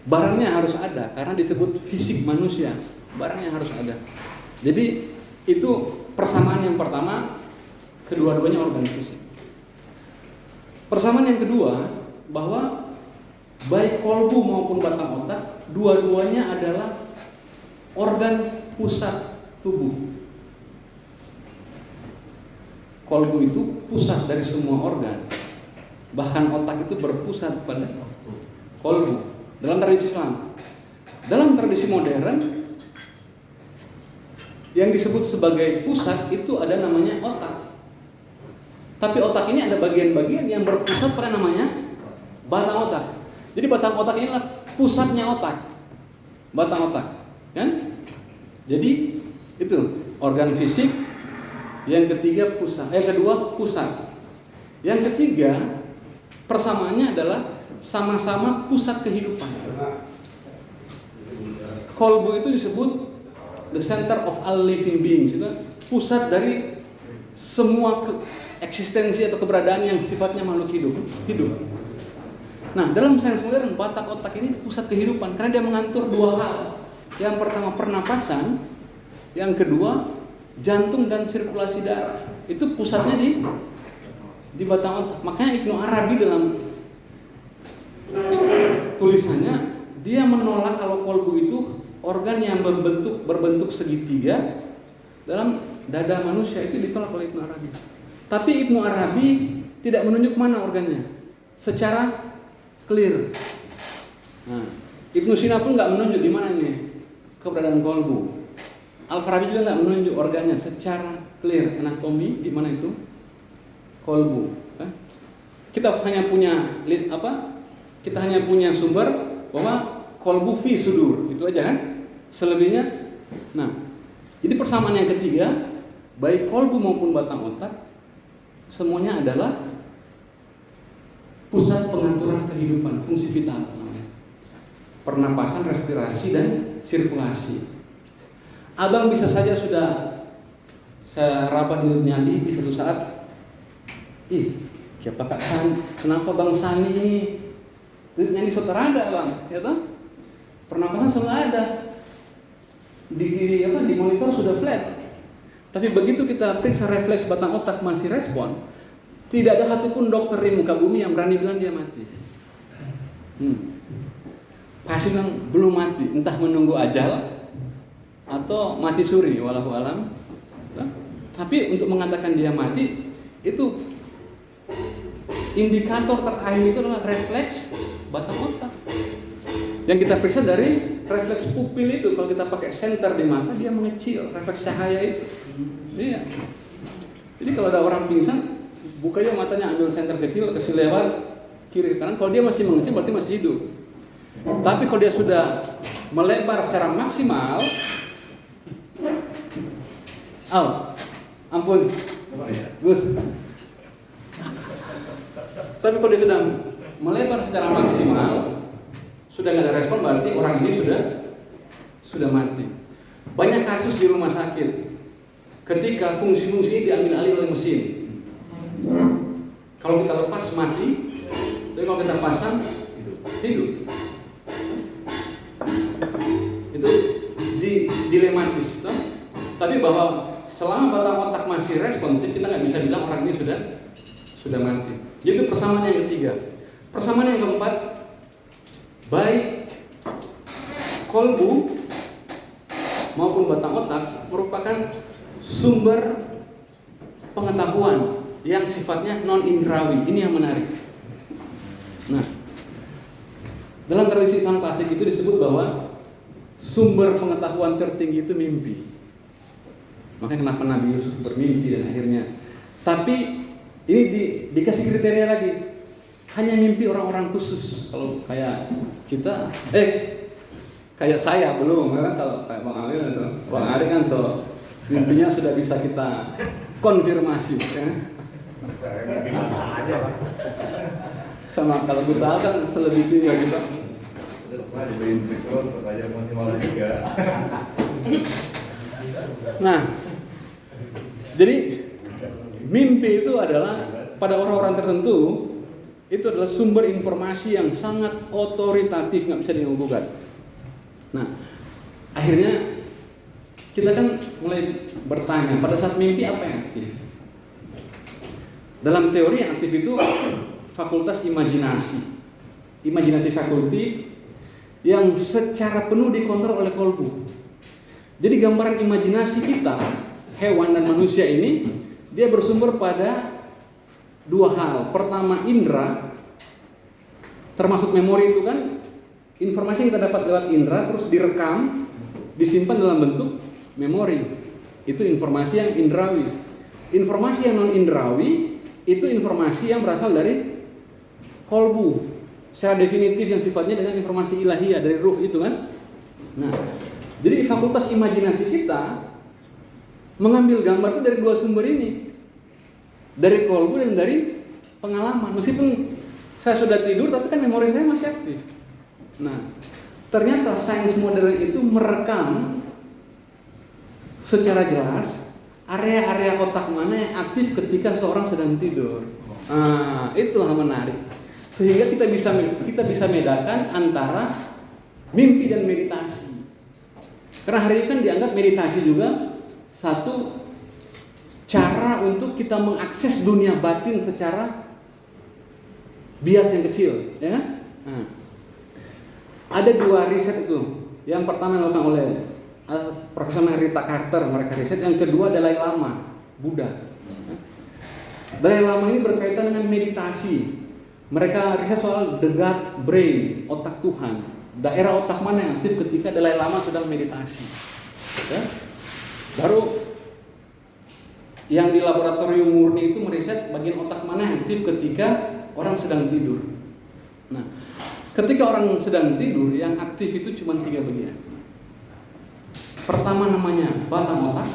Barangnya harus ada karena disebut fisik manusia, barangnya harus ada. Jadi itu persamaan yang pertama, kedua-duanya organ fisik. Persamaan yang kedua, bahwa baik kolbu maupun batang otak, dua-duanya adalah organ pusat tubuh. Kolbu itu pusat dari semua organ, bahkan otak itu berpusat pada kolbu. Dalam tradisi Islam, dalam tradisi modern, yang disebut sebagai pusat itu ada namanya otak. Tapi otak ini ada bagian-bagian yang berpusat pada namanya batang otak. Jadi batang otak ini adalah pusatnya otak, batang otak, kan? Jadi itu organ fisik. Yang ketiga pusat, kedua pusat. Yang ketiga persamaannya adalah sama-sama pusat kehidupan. Kolbu itu disebut the center of all living beings, itu pusat dari semua eksistensi atau keberadaan yang sifatnya makhluk hidup. Nah, dalam sains modern, batang otak ini pusat kehidupan karena dia mengatur 2 hal. Yang pertama pernapasan, yang kedua jantung dan sirkulasi darah. Itu pusatnya di batang otak. Makanya Ibnu Arabi dalam tulisannya dia menolak kalau kolbu itu organ yang berbentuk segitiga dalam dada manusia, itu ditolak oleh Ibnu Arabi. Tapi Ibnu Arabi tidak menunjuk mana organnya. secara clear. Nah, Ibnu Sina pun nggak menunjuk di mana ini keberadaan kolbu. Al-Farabi juga nggak menunjuk organnya secara clear, anatomi di mana itu kolbu. Kita hanya punya Kita hanya punya sumber bahwa kolbu fi sudur, itu aja kan. Selebihnya, nah, jadi persamaan yang ketiga, baik kolbu maupun batang otak, semuanya adalah pusat pengaturan kehidupan, fungsi vital, pernapasan, respirasi, dan sirkulasi. Abang bisa saja sudah saya rapat di nyali di satu saat, siapa Kak Sani? Kenapa Bang Sani ini nyali sotarada bang? Ya toh? Pernapasan selalu ada di monitor sudah flat. Tapi begitu kita periksa refleks batang otak masih respon, tidak ada satupun dokter di muka bumi yang berani bilang dia mati. Pasti bilang belum mati, entah menunggu ajal atau mati suri, walau alam. Tapi untuk mengatakan dia mati, itu indikator terakhir itu adalah refleks batang otak. Yang kita periksa dari refleks pupil itu, kalau kita pakai senter di mata dia mengecil, refleks cahaya itu. Iya. Jadi kalau ada orang pingsan, buka aja matanya, ambil senter kecil, kasih lewat kiri kanan. Kalau dia masih mengecil berarti masih hidup. Tapi kalau dia sudah melebar secara maksimal, ampun, Gus. Tapi kalau dia sudah melebar secara maksimal, sudah nggak ada respon, berarti orang ini sudah mati. Banyak kasus di rumah sakit ketika fungsi-fungsi ini diambil alih oleh mesin. Kalau kita lepas mati, tapi kalau kita pasang hidup. Itu dilematis, toh? Tapi bahwa selama batang otak masih responsif, kita nggak bisa bilang orang ini sudah mati. Jadi itu persamaan yang ketiga. Persamaan yang keempat, baik kolbu maupun batang otak merupakan sumber pengetahuan yang sifatnya non-indrawi. Ini yang menarik. Nah, dalam tradisi Islam klasik itu disebut bahwa sumber pengetahuan tertinggi itu mimpi. Makanya kenapa Nabi Yusuf bermimpi dan akhirnya. Tapi ini dikasih kriteria lagi. Hanya mimpi orang-orang khusus. Kalau kayak kita, kayak saya belum kan, kalau kayak Bang Ali atau Bang Ari kan mimpinya sudah bisa kita konfirmasi ya. Saya mimpi masa aja Pak. Sama kalau Gus Al kan selebriti ya gitu. Wah, jadi inspektor terkaya masih malah juga. Nah, jadi mimpi itu adalah pada orang-orang tertentu itu adalah sumber informasi yang sangat otoritatif, nggak bisa diganggu-gugat. Nah, akhirnya kita kan mulai bertanya, pada saat mimpi apa yang aktif? Dalam teori yang aktif itu fakultas imajinasi, imaginative faculty yang secara penuh dikontrol oleh kolbu. Jadi gambaran imajinasi kita, hewan dan manusia ini, dia bersumber pada dua hal. Pertama, indera, termasuk memori itu kan informasi yang kita dapat lewat indera terus direkam, disimpan dalam bentuk memori. Itu informasi yang indrawi. Informasi yang non indrawi itu informasi yang berasal dari kolbu, secara definitif yang sifatnya dengan informasi ilahiyah dari ruh itu kan. Nah, jadi fakultas imajinasi kita mengambil gambar itu dari dua sumber ini, dari kolbu dan dari pengalaman. Meskipun saya sudah tidur, tapi kan memori saya masih aktif. Nah, ternyata sains modern itu merekam secara jelas area-area otak mana yang aktif ketika seorang sedang tidur. Nah, itulah menarik. Sehingga kita bisa bedakan antara mimpi dan meditasi. Karena hari ini kan dianggap meditasi juga satu cara untuk kita mengakses dunia batin secara bias yang kecil, ya kan? Nah, ada dua riset itu. Yang pertama dilakukan oleh Profesor Rita Carter, mereka riset. Yang kedua Dalai Lama, Buddha. Dalai Lama ini berkaitan dengan meditasi. Mereka riset soal the God brain, otak Tuhan. Daerah otak mana yang aktif ketika Dalai Lama sedang meditasi. Ya. Baru yang di laboratorium murni itu meriset bagian otak mana yang aktif ketika orang sedang tidur. Nah, ketika orang sedang tidur, yang aktif itu cuma 3 bagian. Pertama namanya batang otak,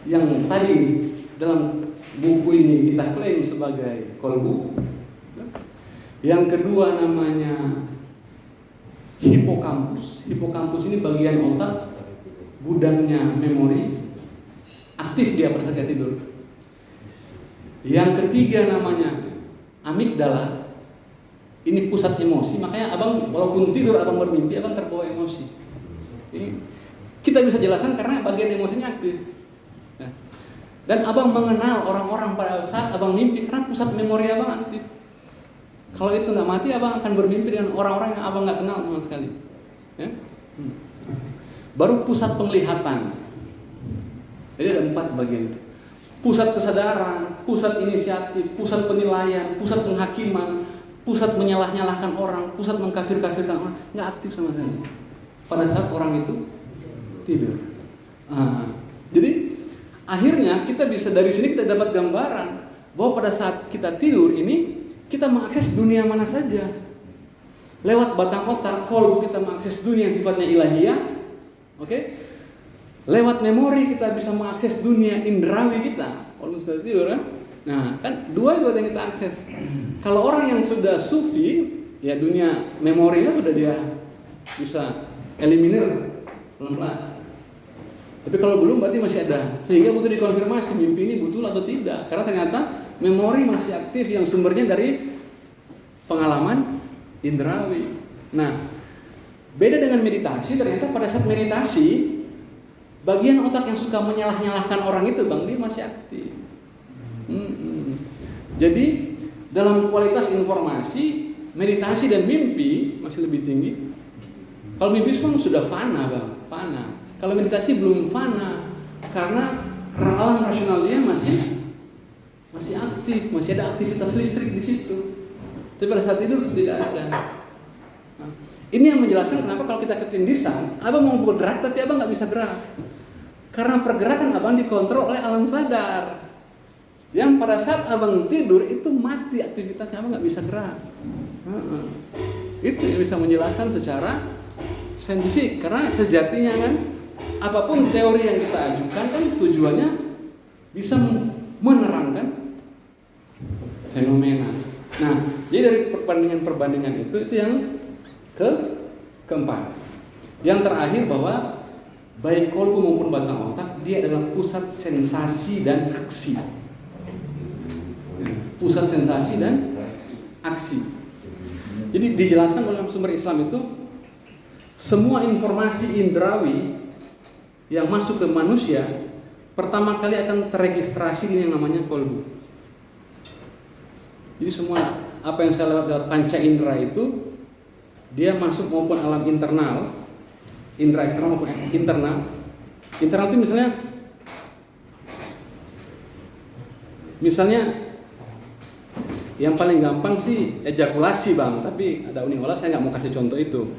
yang tadi dalam buku ini kita klaim sebagai kolbu. Yang kedua namanya hipokampus. Hipokampus ini bagian otak, gudangnya memori, aktif dia pada saat tidur. Yang ketiga namanya amigdala. Ini pusat emosi, makanya abang walaupun tidur abang bermimpi, abang terbawa emosi. Ini kita bisa jelaskan karena bagian emosinya aktif. Nah, dan abang mengenal orang-orang pada saat abang mimpi karena pusat memori abang aktif. Kalau itu nggak mati, abang akan bermimpi dengan orang-orang yang abang nggak kenal sama sekali. Ya? Baru pusat penglihatan. Jadi ada 4 bagian itu. Pusat kesadaran, pusat inisiatif, pusat penilaian, pusat penghakiman, pusat menyalah-nyalahkan orang, pusat mengkafir-kafirkan orang, nggak aktif sama sekali. Pada saat orang itu tidur. Jadi akhirnya kita bisa dari sini kita dapat gambaran bahwa pada saat kita tidur ini kita mengakses dunia mana saja. Lewat batang otak, kolbu kita mengakses dunia yang sifatnya ilahiyah. Oke? Lewat memori kita bisa mengakses dunia indrawi kita. Kalau misalnya tidur kan? Nah, kan 2 juga yang kita akses. Kalau orang yang sudah sufi, ya dunia memorinya sudah dia bisa eliminir pelan-pelan. Tapi kalau belum berarti masih ada. Sehingga butuh dikonfirmasi mimpi ini betul atau tidak. Karena ternyata memori masih aktif yang sumbernya dari pengalaman indrawi. Nah, beda dengan meditasi, ternyata pada saat meditasi bagian otak yang suka menyalah-nyalahkan orang itu bang, dia masih aktif. Jadi dalam kualitas informasi, meditasi dan mimpi masih lebih tinggi. Kalau mimpi sudah fana bang, fana. Kalau meditasi belum fana, karena alam rasional dia masih aktif, masih ada aktivitas listrik di situ. Tapi pada saat tidur tidak ada. Nah, ini yang menjelaskan kenapa kalau kita ketindisan, abang mau bergerak tapi abang nggak bisa gerak. Karena pergerakan abang dikontrol oleh alam sadar. Yang pada saat abang tidur itu mati aktivitasnya, abang nggak bisa gerak. Itu yang bisa menjelaskan secara saintifik. Karena sejatinya kan, apapun teori yang kita ajukan kan tujuannya bisa menerangkan fenomena. Nah, jadi dari perbandingan-perbandingan itu yang keempat. Yang terakhir bahwa baik kolbu maupun batang otak dia adalah pusat sensasi dan aksi. Pusat sensasi dan aksi. Jadi dijelaskan oleh sumber Islam itu semua informasi indrawi yang masuk ke manusia pertama kali akan terregistrasi di yang namanya kolbu. Jadi semua apa yang saya lewat panca indera itu dia masuk maupun alam internal, indera eksternal maupun internal. Internal itu misalnya yang paling gampang sih ejakulasi bang, tapi ada unik saya nggak mau kasih contoh itu.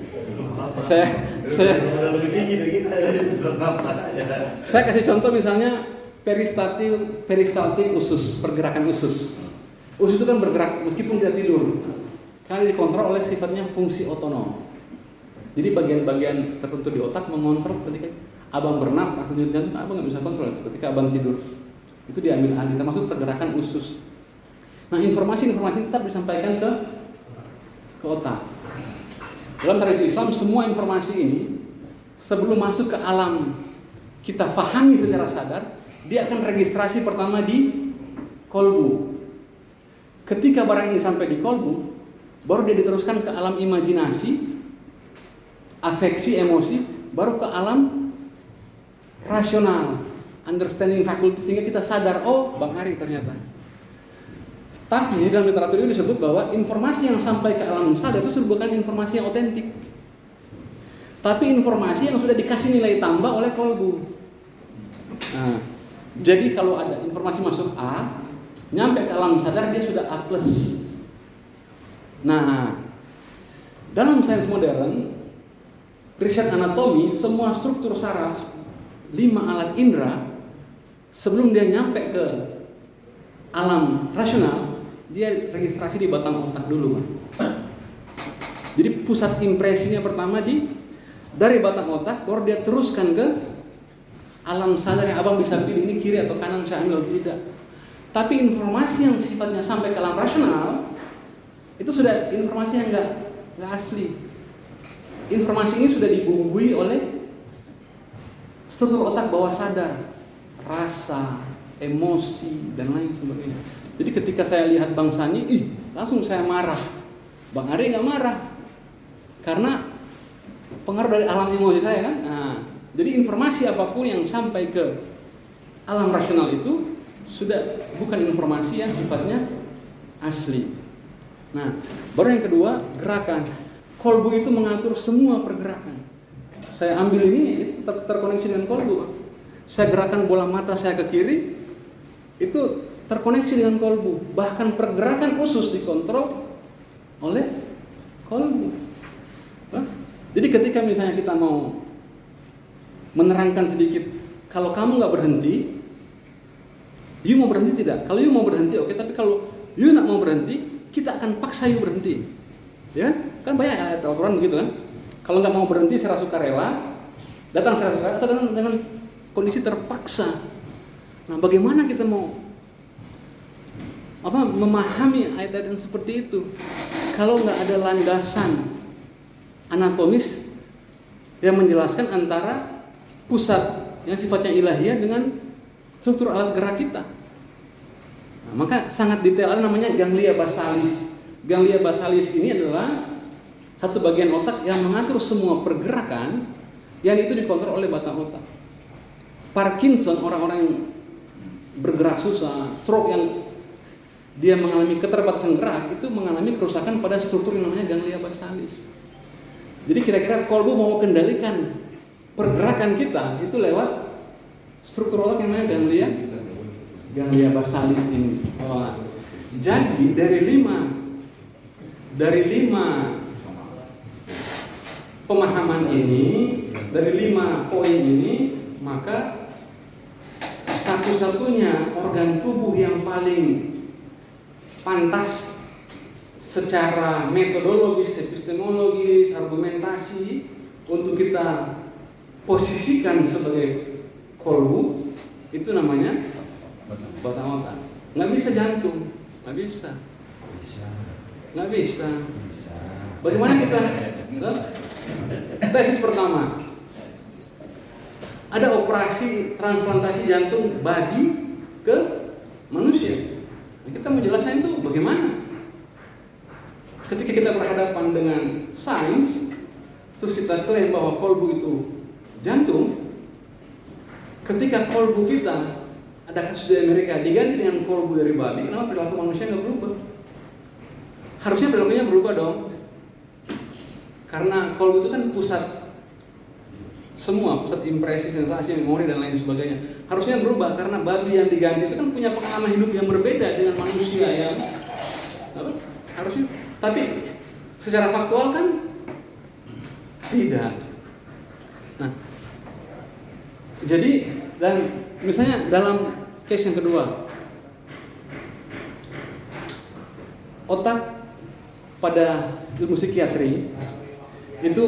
Saya kasih contoh misalnya peristaltik usus, pergerakan usus. Usus itu kan bergerak meskipun tidak tidur, karena dikontrol oleh sifatnya fungsi otonom. Jadi bagian-bagian tertentu di otak mengontrol ketika abang bernapas dan abang nggak bisa kontrol ketika abang tidur. Itu diambil alih, termasuk pergerakan usus. Nah, informasi-informasi tetap disampaikan ke otak. Dalam tradisi Islam, semua informasi ini sebelum masuk ke alam kita fahami secara sadar, dia akan registrasi pertama di kolbu. Ketika barang ini sampai di kolbu, baru dia diteruskan ke alam imajinasi, afeksi, emosi, baru ke alam rasional, understanding faculty, sehingga kita sadar, oh Bang Hari ternyata. Tapi dalam literatur itu disebut bahwa informasi yang sampai ke alam sadar itu bukan informasi yang otentik, tapi informasi yang sudah dikasih nilai tambah oleh kolbu. Nah, jadi kalau ada informasi masuk A, nyampe ke alam sadar dia sudah A+. Nah, dalam sains modern, riset anatomi, semua struktur saraf 5 alat indera sebelum dia nyampe ke alam rasional, dia registrasi di batang otak dulu, Pak. Jadi pusat impresinya pertama dari batang otak, baru dia teruskan ke alam sadar yang abang bisa pilih ini kiri atau kanan, saya ambil tidak. Tapi informasi yang sifatnya sampai ke alam rasional itu sudah informasi yang nggak asli. Informasi ini sudah dibumbui oleh struktur otak bawah sadar, rasa, emosi, dan lain sebagainya. Jadi ketika saya lihat Bang Sani, langsung saya marah. Bang Ari nggak marah, karena pengaruh dari alam emosi saya kan. Nah, jadi informasi apapun yang sampai ke alam rasional itu sudah bukan informasi yang sifatnya asli. Nah, baru yang kedua, gerakan. Kolbu itu mengatur semua pergerakan. Saya ambil ini, itu terkoneksi dengan kolbu. Saya gerakan bola mata saya ke kiri, itu terkoneksi dengan kolbu. Bahkan pergerakan usus dikontrol oleh kolbu. Jadi ketika misalnya kita mau menerangkan sedikit, kalau kamu nggak berhenti, you mau berhenti tidak? Kalau you mau berhenti, oke. Tapi kalau you nggak mau berhenti, kita akan paksa you berhenti, ya kan banyak ayat Al-Quran begitu kan. Kalau nggak mau berhenti secara sukarela, datang secara sukarela atau dengan kondisi terpaksa. Nah, bagaimana kita mau memahami ayat-ayat yang seperti itu kalau nggak ada landasan anatomis yang menjelaskan antara pusat yang sifatnya ilahiyah dengan struktur alat gerak kita? Nah, maka sangat detail, ada namanya ganglia basalis. Ganglia basalis ini adalah satu bagian otak yang mengatur semua pergerakan yang itu dikontrol oleh batang otak. Parkinson, orang-orang yang bergerak susah, stroke yang dia mengalami keterbatasan gerak, itu mengalami kerusakan pada struktur yang namanya ganglia basalis. Jadi kira-kira kolbu mau kendalikan pergerakan kita itu lewat struktur otak yang namanya ganglia basalis ini. Jadi dari lima pemahaman ini, dari 5 poin ini, maka satu-satunya organ tubuh yang paling pantas secara metodologis, epistemologis, argumentasi untuk kita posisikan sebagai kolbu itu namanya batang otak. Nggak bisa jantung, nggak bisa. Bagaimana kita? Tesis pertama, ada operasi transplantasi jantung babi ke manusia. Nah, kita menjelaskan itu bagaimana? Ketika kita berhadapan dengan sains, terus kita klaim bahwa kolbu itu jantung, ketika kolbu kita ada kasus di Amerika diganti dengan kolbu dari babi, kenapa perilaku manusia nggak berubah? Harusnya perilakunya berubah dong, karena kolbu itu kan pusat semua, pusat impresi, sensasi, memori dan lain sebagainya. Harusnya berubah karena babi yang diganti itu kan punya pengalaman hidup yang berbeda dengan manusia yang harusnya. Tapi secara faktual kan tidak. Nah, jadi dan misalnya dalam case yang kedua, otak pada ilmu psikiatri itu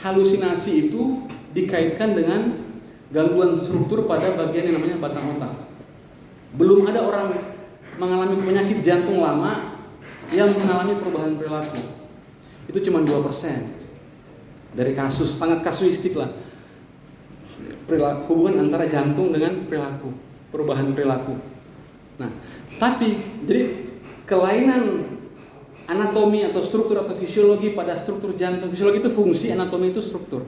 halusinasi itu dikaitkan dengan gangguan struktur pada bagian yang namanya batang otak. Belum ada orang mengalami penyakit jantung lama yang mengalami perubahan perilaku. Itu cuma 2% dari kasus, sangat kasuistik lah. Perilaku, hubungan antara jantung dengan perilaku, perubahan perilaku. Nah, tapi jadi kelainan anatomi atau struktur atau fisiologi pada struktur jantung. Fisiologi itu fungsi, anatomi itu struktur.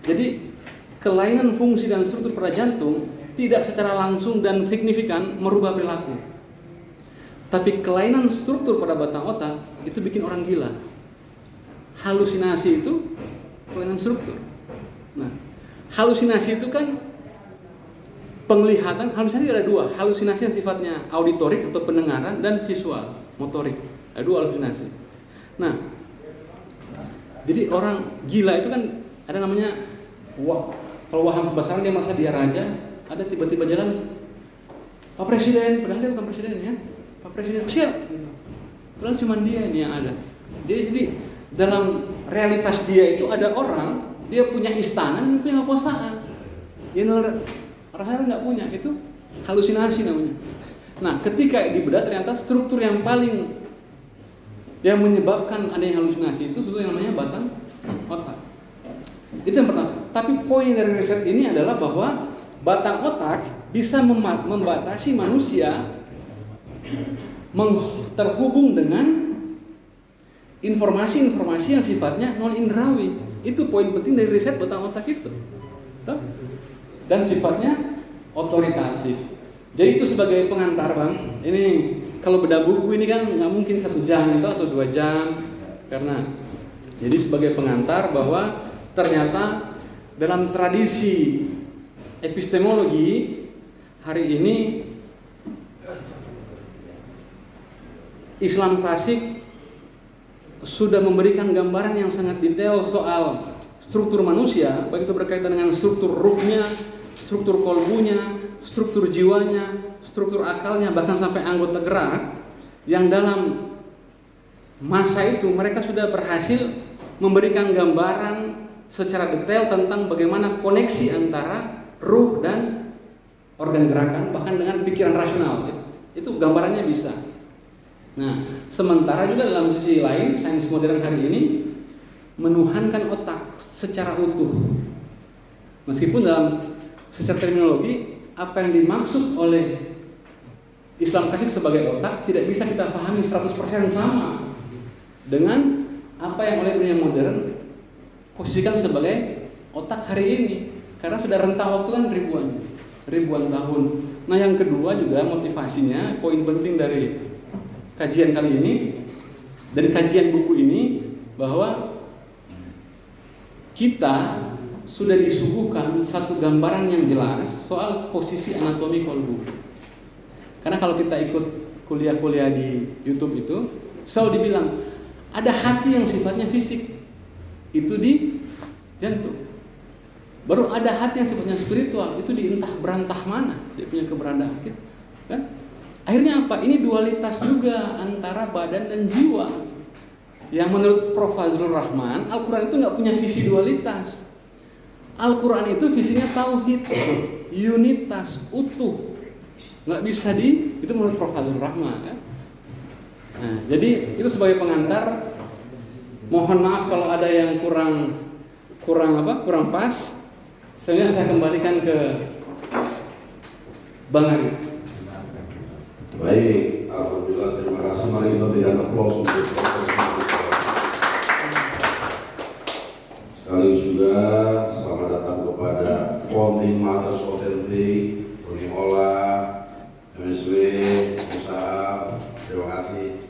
Jadi kelainan fungsi dan struktur pada jantung tidak secara langsung dan signifikan merubah perilaku. Tapi kelainan struktur pada batang otak itu bikin orang gila. Halusinasi itu kelainan struktur. Nah, halusinasi itu kan penglihatan. Halusinasi ada 2. Halusinasi yang sifatnya auditorik atau pendengaran dan visual, motorik. Ada 2 halusinasi. Nah, jadi orang gila itu kan ada namanya kalau waham kebesaran, dia merasa dia raja, ada tiba-tiba jalan Pak Presiden, padahal dia bukan presiden ya. Pak Presiden siap. Padahal cuma dia ini yang ada. Jadi dalam realitas dia itu ada orang, dia punya istana, dia punya kekuasaan. Dia rasanya nggak punya, itu halusinasi namanya. Nah, ketika dibedah ternyata struktur yang paling yang menyebabkan adanya halusinasi itu yang namanya batang otak. Itu yang pertama. Tapi poin dari riset ini adalah bahwa batang otak bisa membatasi manusia terhubung dengan informasi-informasi yang sifatnya non indrawi. Itu poin penting dari riset batang otak itu. Dan sifatnya otoritatif. Jadi itu sebagai pengantar, Bang. Ini kalau bedah buku ini kan nggak mungkin 1 jam itu atau 2 jam, karena jadi sebagai pengantar bahwa ternyata dalam tradisi epistemologi hari ini Islam klasik sudah memberikan gambaran yang sangat detail soal struktur manusia, baik itu berkaitan dengan struktur ruhnya, struktur kolbunya, struktur jiwanya, struktur akalnya, bahkan sampai anggota gerak, yang dalam masa itu mereka sudah berhasil memberikan gambaran secara detail tentang bagaimana koneksi antara ruh dan organ gerakan, bahkan dengan pikiran rasional. Itu gambarannya bisa. Nah, sementara juga dalam sisi lain, sains modern hari ini menuhankan otak secara utuh. Meskipun dalam secara terminologi, apa yang dimaksud oleh Islam klasik sebagai otak tidak bisa kita pahami 100% sama dengan apa yang oleh dunia modern posisikan sebagai otak hari ini, karena sudah rentang waktu kan ribuan tahun. Nah, yang kedua juga motivasinya, poin penting dari kajian kali ini, dari kajian buku ini, bahwa kita sudah disuguhkan satu gambaran yang jelas soal posisi anatomi kolbu. Karena kalau kita ikut kuliah-kuliah di YouTube itu selalu dibilang ada hati yang sifatnya fisik, itu di jantung. Baru ada hati yang sifatnya spiritual, itu di entah berantah mana dia punya keberadaan, kan? Akhirnya apa? Ini dualitas juga antara badan dan jiwa. Yang menurut Prof. Fazlur Rahman, Al-Quran itu nggak punya visi dualitas. Al-Quran itu visinya tauhid, unitas, utuh. Nggak bisa itu menurut Prof. Fazlur Rahman. Kan? Nah, jadi itu sebagai pengantar. Mohon maaf kalau ada yang kurang pas. Selanjutnya saya kembalikan ke Bang Ari. Baik, alhamdulillah, terima kasih. Mari kita berikan aplaus untuk sekaligus juga selamat datang kepada Founding Mothers Authentic, Uni Ola, MSW, usaha. Terima kasih.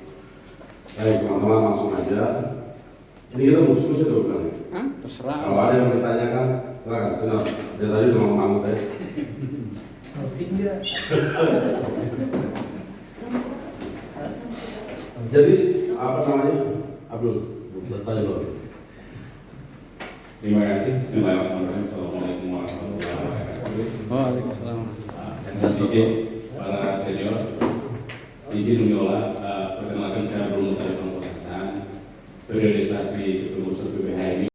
Baik, teman-teman, langsung aja. Ini kita musuh itu bukan? Terserah. Kalau ada yang bertanyakan, silakan. Senang. Dia tadi udah ngomong saya. Jadi apa namanya? Abdul, bertanya dulu. Terima kasih. Bismillahirrahmanirrahim. Assalamualaikum warahmatullahi wabarakatuh. Waalaikumsalam. Izin para senior, izin menyola, perkenalkan saya Bruno Tari Pangkos Hasan, periodisasi kepengurusan PBH ini.